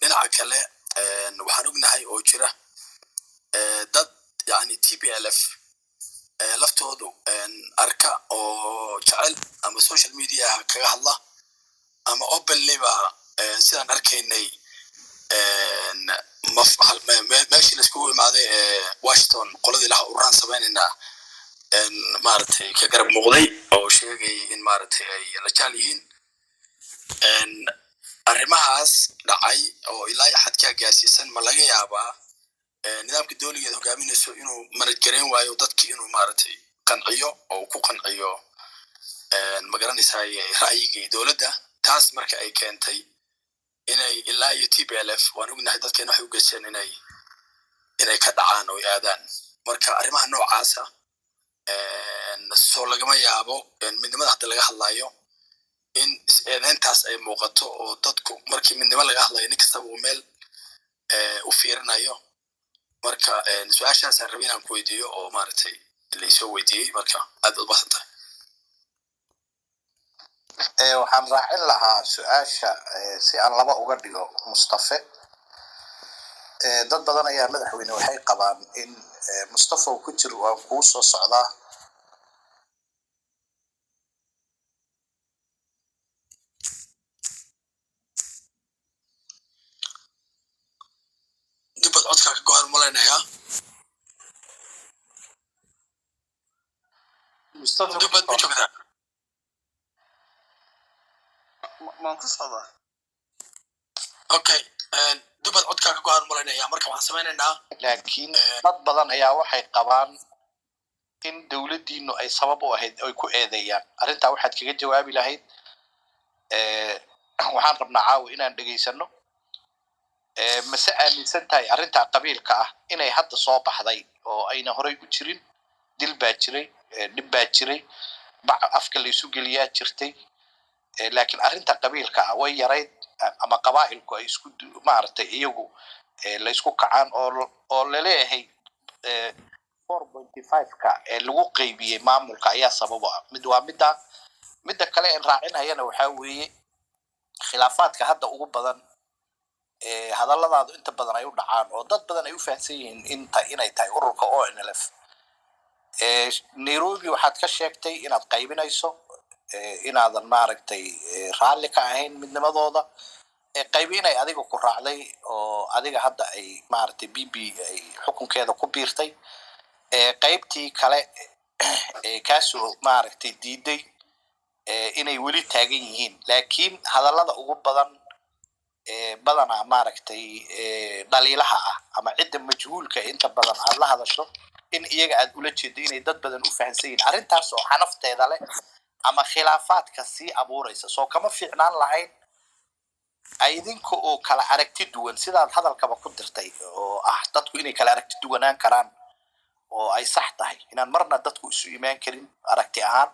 Speaker 2: dhinaca kale waxaan ognahay oo jira dad yani tplf laftoodu arka oo jecel ama social media kaga hadla ama openlyba sidaan arkaynay meeshii laiskugu imaaday washington qoladii laha ururaan samaynaynaa maaragtay ka garab muuqday oo sheegay in maaragtay ay la jaal yihiin arrimahaas dhacay oo ilaa iyo xadkaa gaarsiisan ma laga yaabaa nidaamka dowligeed hogaaminayso inuu manajgareyn waayo dadki inuu maaragtay qanciyo oo ku qanciyo magaranaysaa ra'yigii dowladda taas marka ay keentay inay ilaa iyo tplf waan ognahay dadkeena waxay u geysteen inay ka dhacaan oo aadaan marka arrimaha noocaasa soo lagama yaabo midnimada hadda laga hadlayo in is-eedeyntaas ay muuqato oo dadku markii midnimo laga hadlayo nin kastaba uu meel u fiirinayo marka su-aashaasaan rabay inaan ku weydiiyo oo maaragtay laisoo weydiiyey marka aad baad ubasan tahay
Speaker 11: waxaan raacin lahaa su-aasha si aan laba uga dhigo mustafe dad badan ayaa madaxweyne waxay qabaan in mustafa uu ku jiro waan kuu soo socdaa
Speaker 2: dibad codkaa ka go-aan malaynayaa dibad ma joogtaa
Speaker 10: maan ku socdaa
Speaker 2: okay dibad codkaa ka go-aan malaynayaa marka waxaan samaynaynaa
Speaker 11: laakiin dad badan ayaa waxay qabaan in dowladdiinu ay sabab u ahayd ay ku eedeeyaan arrintaa waxaad kaga jawaabi lahayd waxaan rabnaa caawa inaan dhegaysano mase aaminsan tahay arrintaa qabiilka ah inay hadda soo baxday oo ayna horay u jirin dil baa jiray dhib baa jiray bac afka laysu geliyaa jirtay laakiin arrinta qabiilka ah way yarayd ama qabaa'ilku ay isku maaragtay iyagu laysku kacaan oo laleeyahay 4.5ka ee lagu qaybiyey maamulka ayaa sabab u ah midda kale aan raacinayana waxaa weeye khilaafaadka hadda ugu badan hadalladaadu inta badan ay u dhacaan oo dad badan ay u fahamsan yihiin inay tahay ururka ONLF nairobi waxaad ka sheegtay inaad qaybinayso inaadan maaragtay raalli ka ahayn midnimadooda qayb inay adiga ku raacday oo adiga hadda ay maaragtay BB ay xukunkeeda ku biirtay qaybtii kale kaasoo maaragtay diiday inay weli taagan yihiin laakiin hadallada ugu badanaa maaragtay dhaliilaha ah ama cidda majhuulka inta badan aad la hadasho in iyaga aad ula jeedo inay dad badan u fahansan yihiin arrintaas oo xanafteeda leh ama khilaafaadka sii abuuraysa soo kama fiicnaan lahayn idinka oo kala aragti duwan sidaad hadalkaba ku dirtay oo dadku inay kala aragti duwanaan karaan oo ay sax tahay inaan marna dadku isu imaan karin aragti ahaan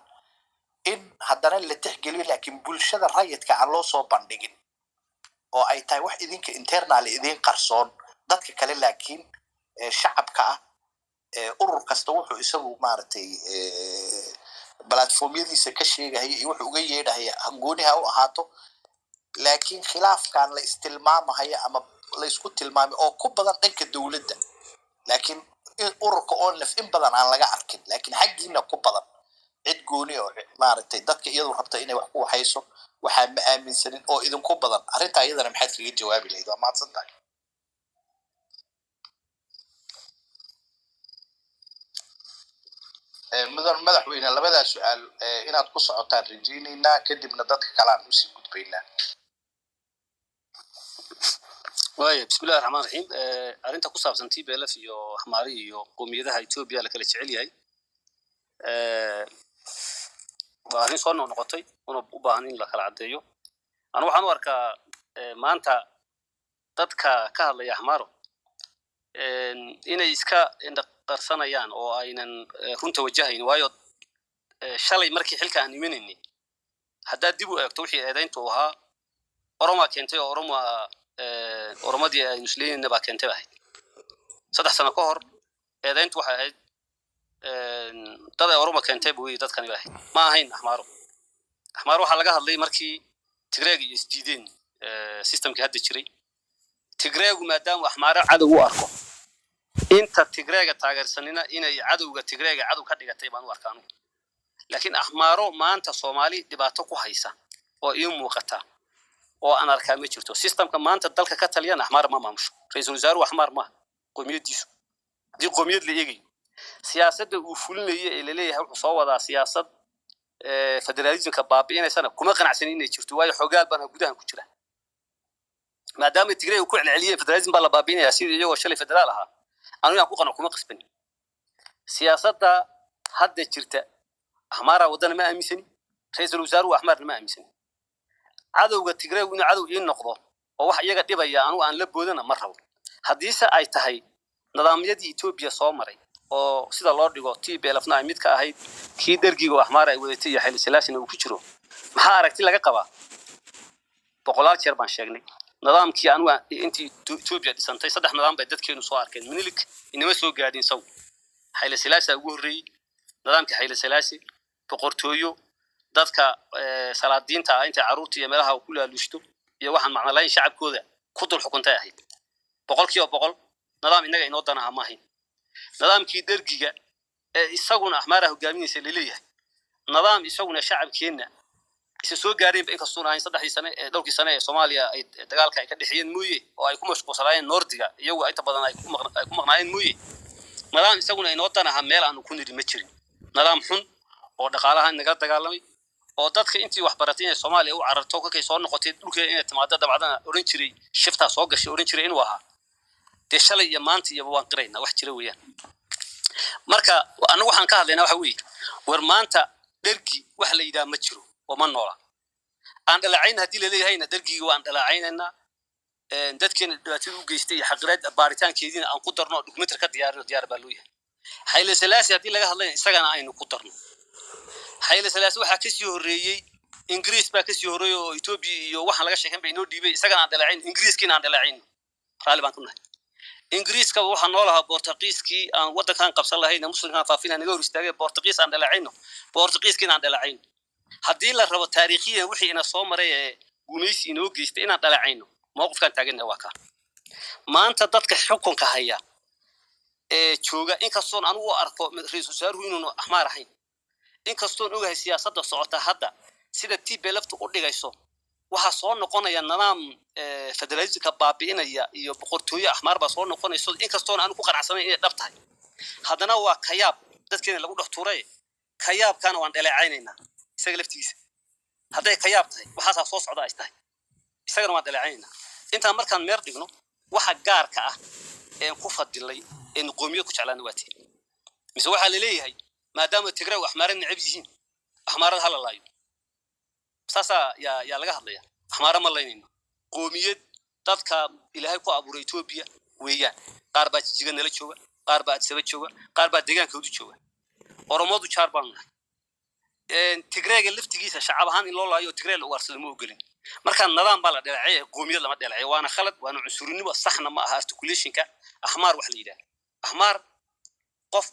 Speaker 11: in haddana la tixgeliyo laakiin bulshada rayidka aan loo soo bandhigin oo ay tahay wax idinka internal idin qarsoon dadka kale laakiin shacabka ah urur kasta wuxuu isagu maaragtay platformyadiisa ka sheegaya iyo wuxuu uga yeedhaya gooniha u ahaato laakiin khilaafkan la istilmaamayo ama la isku tilmaamay oo ku badan dhanka dawladda laakiin ururka ONLF in badan aan laga arkin laakiin xaggiina ku badan cid gooni oo maaragtay dadka iyadu rabta inay wax ku waxayso waxaa ma aaminsanin oo idinku badan arrinta iyadana maxaad kaga jawaabi lahayd waa mahadsantahay mudan madaxweyne labadaa su'aal inaad ku socotaan rajaynaynaa kadibna dadka kale aan usii gudbaynaa
Speaker 9: waaya bismillahi raxmaan raxiim arrinta ku saabsan TPLF iyo Ahmari iyo qowmiyadaha Ethiopia la kala jecel yahay waa arrin soo noqotay una u baahan in la kala cadeeyo anu waxaan u arkaa maanta dadka ka hadlaya Ahmaro inay iska qarsanayaan oo aynan runta wajahayn waayo shalay markii xilka aan imanayni hadda dib u eegto wixii eedayntu ahaa Oromo keentay oo Oromadii ay musliimiinna baa keentay ahayd 3 sano ka hor eedayntu waxay ahayd dad Oromo keentay buu dadkani ahayd ma ahayn Ahmaro waxaa laga hadlay markii Tigreeg iyo isdiideen systemkii hadda jiray Tigreegu maadaama Ahmaro cadow u arko inta Tigreega taageersanina inay cadowga Tigreega cadow ka dhigatay baan u arkaan laakiin Ahmaro maanta Soomaali dhibaato ku haysa oo iyo muuqata oo aan arkaa ma jirto systemka maanta dalka ka taliyan Ahmaro ma maamusho ra'iisul wasaaruhu Ahmar ma qowmiyadiisu dii qowmiyad la eegay siyaasadda uu fulinayay ee leeyahay wuxuu soo wadaa siyaasad federalismka baabi'inaysana kuma qanacsan inay jirto waayo xogaal bana gudaha ku jira maadaama Tigreeg ku celceliyay federalism baa la baabi'inaya sidii iyagoo shalay federaal ahaa anu ku qano kuma qasbani siyaasadda hadda jirta Ahmara wadana ma aaminsan ra'iisul wasaaruhu Ahmar ma aaminsan cadowga Tigreeg inuu cadow in noqdo oo wax iyaga dhibaya anu aan la boodana ma rabo hadiise ay tahay nidaamyadii Ethiopia soo maray oo sida loo dhigo TPLFna ay mid ka ahayd kii dargiga Ahmara ay wadatay iyo Haile Selassie uu ku jiro maxaa aragti laga qabaa boqolaal jeer baan sheegnay nidaamkii anu intii Ethiopia dhisantay 3 nidaam bay dadkeenu soo arkeen Minilik inama soo gaadin saw Haile Selassie ugu horeeyay nidaamkii Haile Selassie boqortooyo dadka salaadiinta inta caruurta iyo meelaha ku laaluushto iyo waxaan macnalayn shacabkooda ku dul xukuntay ahayd 100% nidaam inaga inoo danaha ma ahayn nidaamkii dargiga ee isaguna Ahmara hogaaminaysa leeyahay nidaam isaguna shacabkeena isa soo gaareen in kastoo aan 3 sano ee dhowrkii sano ee Soomaaliya ay dagaalka ay ka dhixiyeen mooyee oo ay ku mashquulsanayeen Noordiga iyagu inta badan ay ku maqnaayeen mooyee nidaam isaguna inoo danaha meel aan ku niri ma jirin nidaam xun oo dhaqaalaha naga dagaalamay oo dadka intii wax baratay ee Soomaaliya u cararto ka soo noqotay dhulka inay timaado dabacdana oran jiray shifta soo gashay oran jiray inuu ahaa de shalay iyo maanta iyo waan qirayna wax jira weeyaan marka anagu waxaan ka hadlaynaa waxa weey war maanta dargi wax la yiraahdo ma jiro oo ma noola aan dhalacayn hadii la leeyahay dargiga waan dhalacaynayna dadkeena dhibaatada u geystay xaqirad baaritaankeedina aan ku darno documentary ka diyaar baa loo yahay Haile Selassie hadii laga hadlay isagana aynu ku darno Haile Selassie waxa ka sii horeeyay Ingiriis baa ka sii horeeyay oo Ethiopia iyo waxa laga sheekan bay inoo dhiibay isagana aan dhalacayn Ingiriiskiina aan dhalacayn raali baan ku nahay Ingiriiska waxa noolaha Portugiiskii aan wadankan qabsan lahayn muslimka faafina naga hor istaagay Portugiis aan dhalacayn Portugiiskiina aan dhalacayn hadii la rabo taariikhiyan wixii ina soo maray ee gumaysi inoo geystay inaan dhalacayn mowqifkan taagan waa ka maanta dadka xukunka haya ee jooga in kastoo aan u arko ra'iisul wasaaruhu inuu Ahmar ahayn in kastoo ogahay siyaasadda socota hadda sida TPLF u dhigayso waxa soo noqonaya nidaam federalismka baabi'inaya iyo boqortooyo ahmar baa soo noqonayso inkastoo aan ku qanacsanayn inay dhab tahay haddana waa kayaab dadkeena lagu dhex tuuray kayaabkana waan dhaleecaynayna isaga laftiisa hadday kayaab tahay waxaasaa soo socda ay tahay isagana waan dhaleecaynayna intaan markaan meer dhigno waxa gaarka ah ee ku fadilay in qoomiyad ku jeclaan waati mise waxa la leeyahay maadaama Tigray ahmar necab yihiin ahmarada hala laayo saasa ya laga hadlaya ahmara ma laynayno qoomiyad dadka ilaahay ku abuuray Ethiopia weeyaan qaar baa jigan nala jooga qaar baa sabab jooga qaar baa deegaankoodu jooga oromadu jaar baan Tigrayga laftigiisa shacab ahaan in loo laayo Tigray loo warsado ma ogolin marka nidaam baa la dhalacay qoomiyad lama dhalacay waana khalad waana cunsurinimo saxna ma aha articulationka ahmar wax la yiraahdo ahmar qof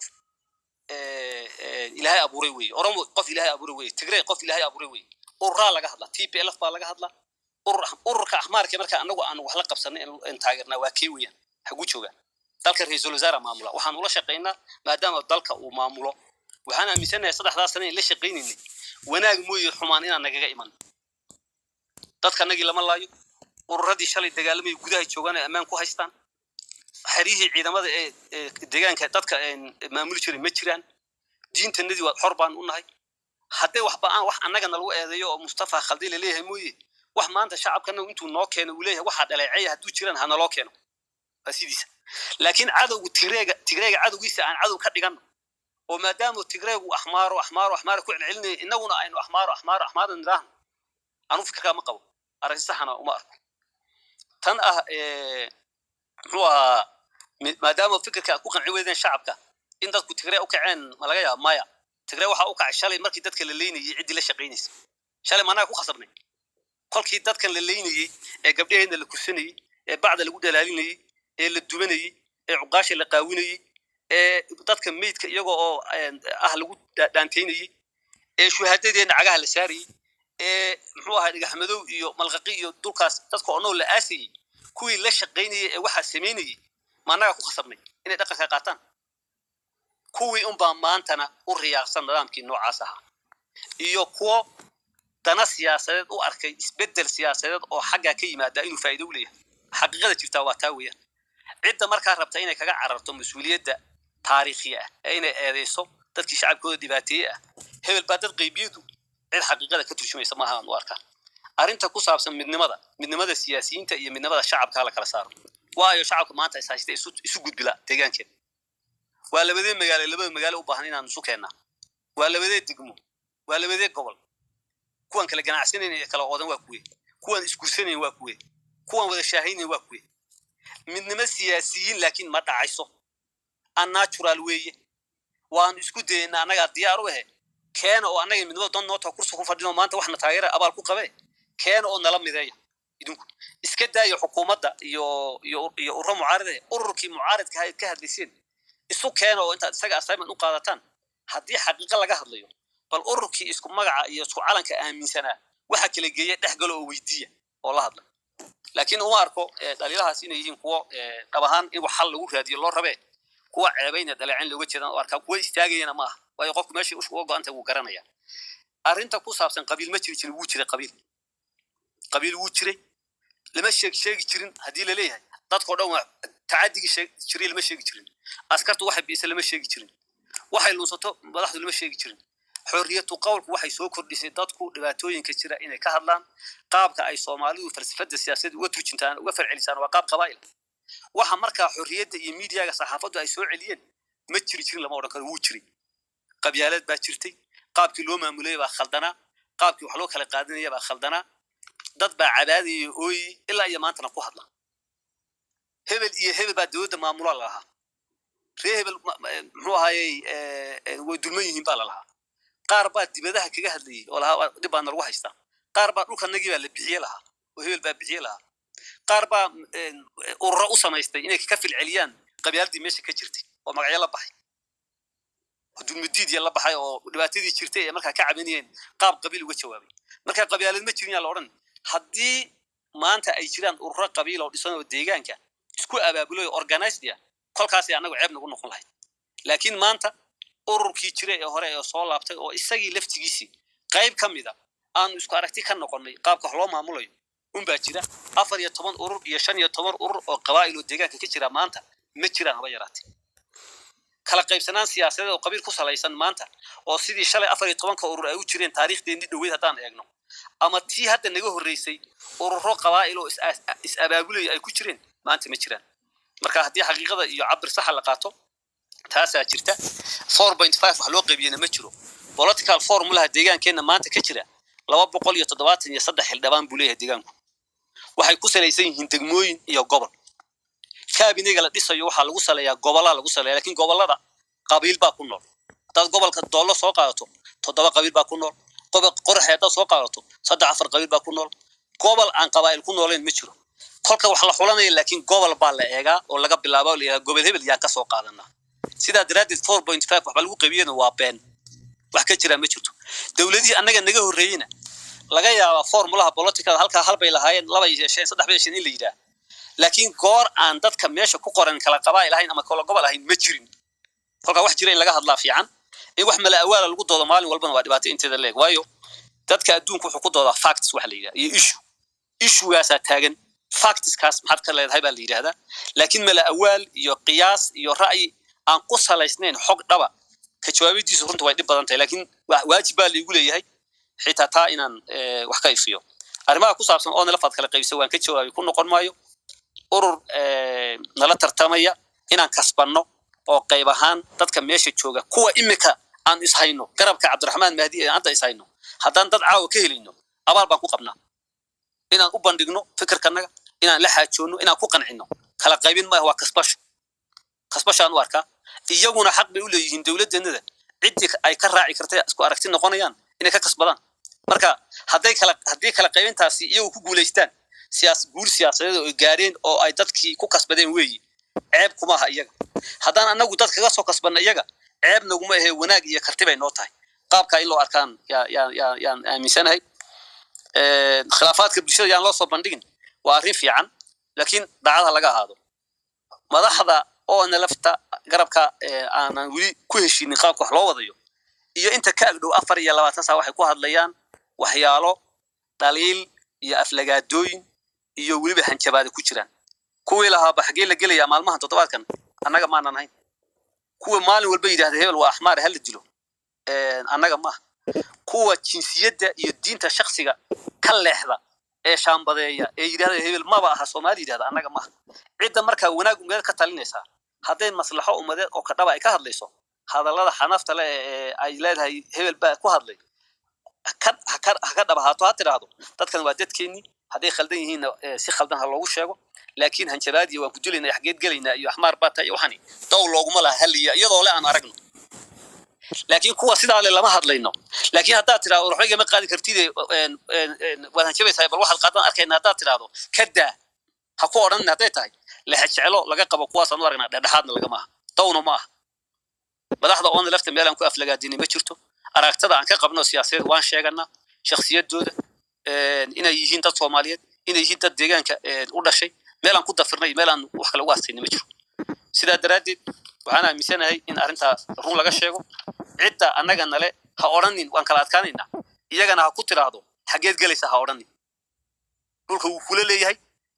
Speaker 9: ilaahay abuuray weey oromo qof ilaahay abuuray weey Tigray qof ilaahay abuuray weey urra laga hadla TPLF baa laga hadla ururka ahmarka marka anagu aan wax la qabsanay in taageerna waa kii weeyaan hagu jooga dalka ra'iisul wasaare maamula waxaan ula shaqeynaa maadaama dalka uu maamulo waxaan aaminsanahay saddexdaas sano in la shaqeynayay wanaag mooyo xumaan inaan nagaga iman dadka nagi lama laayo ururadii shalay dagaalamay gudaha joogan amaan ku haystaan xariihi ciidamada ee deegaanka dadka maamul jiray ma jiraan diintanadii waa xor baan u nahay hadday waxba aan wax annaga nalagu eedeeyo oo Mustafa Khaldi leeyahay mooyee wax maanta shacabkana intuu noo keeno uu leeyahay waxa dhaleecay hadduu jiraan hana loo keeno asidiisa laakiin cadowgu Tigrayga cadowgiisa aan cadow ka dhigan oo maadaama Tigraygu ahmaro ku celcelinay inaguna aynu ahmaro nidaan anu fikirka ma qabo arrin saxana uma arko tan ah huwa maadaama fikirka ku qanci weydeen shacabka in dadku Tigray u kaceen ma laga yaabo maya Tigray waxa uu kacay shalay markii dadka la leeynayay cid la shaqeynaysa shalay maana ku khasabnay kolkii dadkan la leeynayay ee gabdhaheena la kursanayay ee bacda lagu dalaalinayay ee la dubanayay ee uqaasha la qaawinayay ee dadka meedka iyagoo oo lagu dhaanteynayay ee shuhadadeena cagaha la saarayay ee muxuu ahaa dhagaxmadow iyo malqaqi iyo dulkaas dadka oo nool la aasayay kuwii la shaqeynayay ee waxa sameynayay maanaga ku khasabnay inay dhaqanka qaataan kuwii baa maantana u riyaaqsan nidaamkii noocaas ah iyo kuwa dana siyaasadeed u arkay isbedel siyaasadeed oo xagga ka yimaada inuu faa'iido u leeyahay xaqiiqada jirta waa taa weeyaan cidda markaa rabta inay kaga cararto mas'uuliyadda taariikhiga ah inay eedeyso dadkii shacabkooda dhibaateeyay ah hebel baa dad qaybiyadu cid xaqiiqada ka turjumaysa maaha aan u arkaa arrinta ku saabsan midnimada siyaasiyiinta iyo midnimada shacabka la kala saaro waayo shacabka maanta isu gudbila deegaankeeda waa labadee magaalo u baahan inaan isu keenna waa labadee degmo waa labadee gobol kuwan kala ganacsanayeen kala oodan waa kuwan iskuursanayeen waa kuwan wada shaahayeen waa midnimo siyaasiyiin laakiin ma dhacayso an natural weeye waan isku dayna anaga diyaar u ah keena oo anaga midnimo doon noota kursi ku fadhino maanta waxna taageera abaal ku qabe keena oo nala mideeya idinku iska daayo xukuumadda iyo urur mucaarade ururkii mucaaradka hay ka hadlayeen isu keena oo inta isaga assignment u qaadataan haddii xaqiiqo laga hadlayo bal ururkii isku magaca iyo isku calanka aaminsana waxa kala geeyay dhaxgalo oo weydiiya oo la hadla laakiin uma arko dhaliilahaas inay yihiin kuwa dhabahan in wax xal lagu raadiyo loo rabe kuwa ceebayna dhaleecin looga jeedan oo arka kuwa istaagayna ma aha waayo qofku meeshii u go'anta uu garanaya arrinta ku saabsan qabiil ma jirin wuu jiray qabiil wuu jiray lama sheegi jirin haddii la leeyahay dadkoo dhan waa tacadigi jiray lama sheegi jirin askartu waxay biisa lama sheegi jirin waxay lunsato madaxdu lama sheegi jirin xorriyatu qowlku waxay soo kordhisay dadku dhibaatooyinka jira inay ka hadlaan qaabka ay Soomaalidu falsafada siyaasadeed uga turjintaan uga farcilisaan waa qaab qabaa'il waxa markaa xorriyada iyo miidiyaga saxaafadu ay soo celiyeen ma jirin lama oran karo wuu jiray qabyaalad baa jirtay qaabkii loo maamulay baa khaldana qaabkii wax loo kala qaadanaya baa khaldana dad baa cadaadiyay ooy ilaa iyo maantana ku hadla hebel baa dawladda maamula lahaa hebel muxuu ahaayay way dulman yihiin baa lahaa qaar baa dibadaha kaga hadlayay oo lahaa dib baan lagu haystaa qaar baa dhulkanagii baa la bixiyay lahaa oo hebel baa bixiyay lahaa qaar baa ururo u samaystay inay ka filceliyaan qabyaaladii meesha ka jirtay oo magacyo la baxay dulmadiid la baxay oo dhibaatadii jirtay ee markaa ka cabanayeen qaab qabiil uga jawaabay marka qabyaalad ma jirin la oran haddii maanta ay jiraan ururo qabiil oo dhisan oo deegaanka isku abaabulay organized kolkaas anagu ceeb nagu noqon lahayd laakiin maanta ururkii jiray ee hore ee soo laabtay oo isagii laftigiisii qayb kamida aan isku aragti ka noqonay qaabka wax loo maamulayo baa jira 14 urur iyo 15 urur oo qabaa'il oo deegaanka ka jira maanta ma jiraan haba yaraatee kala qaybsanaan siyaasadeed oo qabiil ku salaysan maanta oo sidii shalay 14 urur ay u jireen taariikhdeennii dhaweyd haddaan eegno ama tii hadda naga horreysay ururo qabaa'il oo is abaabulay ay ku jireen maanta ma jiraan marka haddii xaqiiqada iyo cabir sax la qaato taasaa jirta 4.5 wax loo qaybiyana ma jiro political formula deegaankeena maanta ka jira 273 xildhibaan buu leeyahay deegaanku waxay ku salaysan yihiin degmooyin iyo gobol kaabinayga la dhisayo waxa lagu saleeyaa gobolada lagu saleeyaa laakiin gobolada qabiil baa ku nool dad gobolka doolo soo qaadato 7 qabiil baa ku nool gobol qorxeeda soo qaadato 3-4 qabiil baa ku nool gobol aan qabaa'il ku nooleen ma jiro kolka wax la xulanaya laakiin gobol baa la eegaa oo laga bilaabo leeyahay gobol hebel yaa ka soo qaadanaa sida daraadid 4.5 wax lagu qaybiyana waa been wax ka jira ma jirto dawladii annaga naga horreeyina laga yaabo formulaha political halka hal bay lahaayeen 2 iyo 3 bay in la yiraahdo laakiin goor aan dadka meesha ku qoran kala qabaa'il ahayn ama kala gobol ahayn ma jirin kolka wax jira in laga hadlaa fiican in wax mala awaala lagu doodo maalin walbana waa dhibaato inteeda leeg waayo dadka adduunku wuxuu ku doodaa facts wax la yiraahdo iyo issue-gaas taagan facts kaas maxad ka leedahay baa la yiraahdaa laakiin mala awaal iyo qiyaas iyo ra'yi aan ku salaysnayn xog dhaba ka jawaabidiisu runtu way dhib badan tahay laakiin waajib baa lagu leeyahay xitaa taa inaan wax ka ifiyo arrimaha ku saabsan oo nala fad kala qaybsan waan ka jawaabi ku noqon maayo urur nala tartamaya inaan kasbanno oo qayb ahaan dadka meesha jooga kuwa imika aan ishayno garabka Cabdiraxmaan Mahdi ee anta ishayno haddaan dad caawa ka helino abaal baan ku qabnaa inaan u bandhigno fikirkanaga inaan la xaajoono inaan ku qancino kala qaybin ma waa kasbashaan u arkaa iyaguna xaq bay u leeyihiin dawladdeennada cidii ay ka raaci kartay isku aragti noqonayaan inay ka kasbadaan marka haddii kala qaybintaasi iyagu ku guuleystaan siyaasadeed oo gaareen oo ay dadkii ku kasbadeen weeyi ceeb kuma aha iyaga haddaan annagu dad kaga soo kasbanna iyaga ceeb naguma ahe wanaag iyo karti bay noo tahay qaabka in loo arkaan yaan aaminsanahay khilaafaadka bulshada yaan loo soo bandhigin waa arrin fiican laakiin daacadaha laga ahaado madaxda oo nalafta garabka aanan weli ku heshiinin qaabka wax loo wadayo iyo inta ka agdhow 24 saac waxay ku hadlayaan waxyaalo dhaliil iyo aflagaadooyin iyo weliba hanjabaad ku jiraan kuwii lahaa baxgee la gelaya maalmahan toddobaadkan annaga ma aanan hayn kuwa maalin walba yiraahdo hebel waa ahmaar hal dilo annaga ma kuwa jinsiyadda iyo diinta shakhsiga ka leexda ee shaambadeeya ee yiraahdo hebel maba aha Soomaali yiraahdo annaga ma cidda marka wanaag meel ka talinaysa hadday maslaxo umadeed oo ka dhaba ay ka hadlayso hadallada xanafta leh ee ay leedahay hebel baa ku hadlay ka dhaba haato ha tiraahdo dadkan waa dadkeennii hadday khaldan yihiin si khaldan ha loogu sheego laakiin hanjabaadii waan ku dilaynaa xageed galaynaa iyo ahmaar baa tahay waxani dow looguma laha haliya iyadoo le aan aragno laakiin kuwa sidaa le lama hadlayno laakiin haddaad tiraahdo ruuxiga ma qaadi kartid waad hanjabaysaa bal waxaad qaadan arkayna haddaad tiraahdo kadaa ha ku odhan hadday tahay la jecelo laga qabo kuwaasaan u aragnaa dhexdhexaadna lagama aha downa ma aha madaxda oon lafta meel aan ku aflagaadinay ma jirto aragtada aan ka qabno siyaasadeed waan sheeganaa shakhsiyadooda inay yihiin dad Soomaaliyeed inay yihiin dad deegaanka u dhashay meel aan ku dafirnay meel aan wax kale u aastay ma jiro sidaa daraaddeed waxaan aaminsanahay in arrintaas run laga sheego cidda annaga nale ha odhanin waan kala adkaanaynaa iyagana ha ku tiraahdo xageed galaysa ha odhanin dhulka wuu kula leeyahay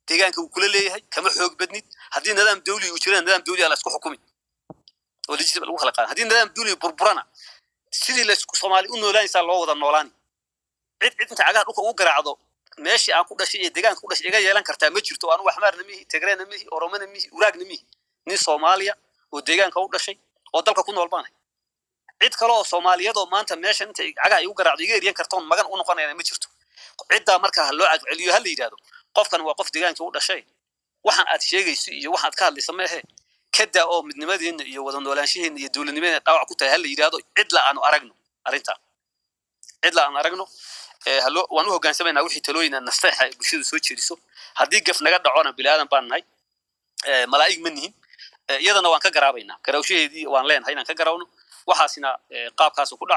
Speaker 9: deegaanka wuu kula leeyahay kama xoog badnid haddii nidaam dawli uu jiraan nidaam dawli la isku xukumin oo lejislada lagu kala qaadan haddii nidaam dawli burburana sidii la Soomaali u noolaan loo wada noolaan cid inta cagaha dhulka ugu garaacdo meeshii aan ku dhashay ee deegaanka ku dhashay iga yeelan kartaa ma jirto aanu waxmaarna mihi Tigreena mihi Oromana mihi Uraagna mihi nin Soomaaliya oo deegaanka u dhashay oo dalka ku nool baanay cid kale oo Soomaaliyeed oo maanta meesha inta cagaha igu garaacdo iga yeelan kartoon magan u noqonayna ma jirto cidda marka loo celiyo hal yiraahdo qofkan waa qof deegaanka u dhashay waxaan aad sheegayso iyo waxaad ka hadlayso ma ahe kada oo midnimadeena iyo wada noolaanshaheena iyo dawladnimadeena dhaawac ku tahay hal yiraahdo cid la aanu aragno arrinta cid la aan aragno halo waan u hogaansamaynaa wixii talooyina nasteexa bulshada soo jeediso haddii gaf naga dhacona bilaadan baan nahay malaa'ig ma nihin iyadana waan ka garaabaynaa garawshaheedii waan leenahay inaan ka garawno waxaasina qaabkaas ku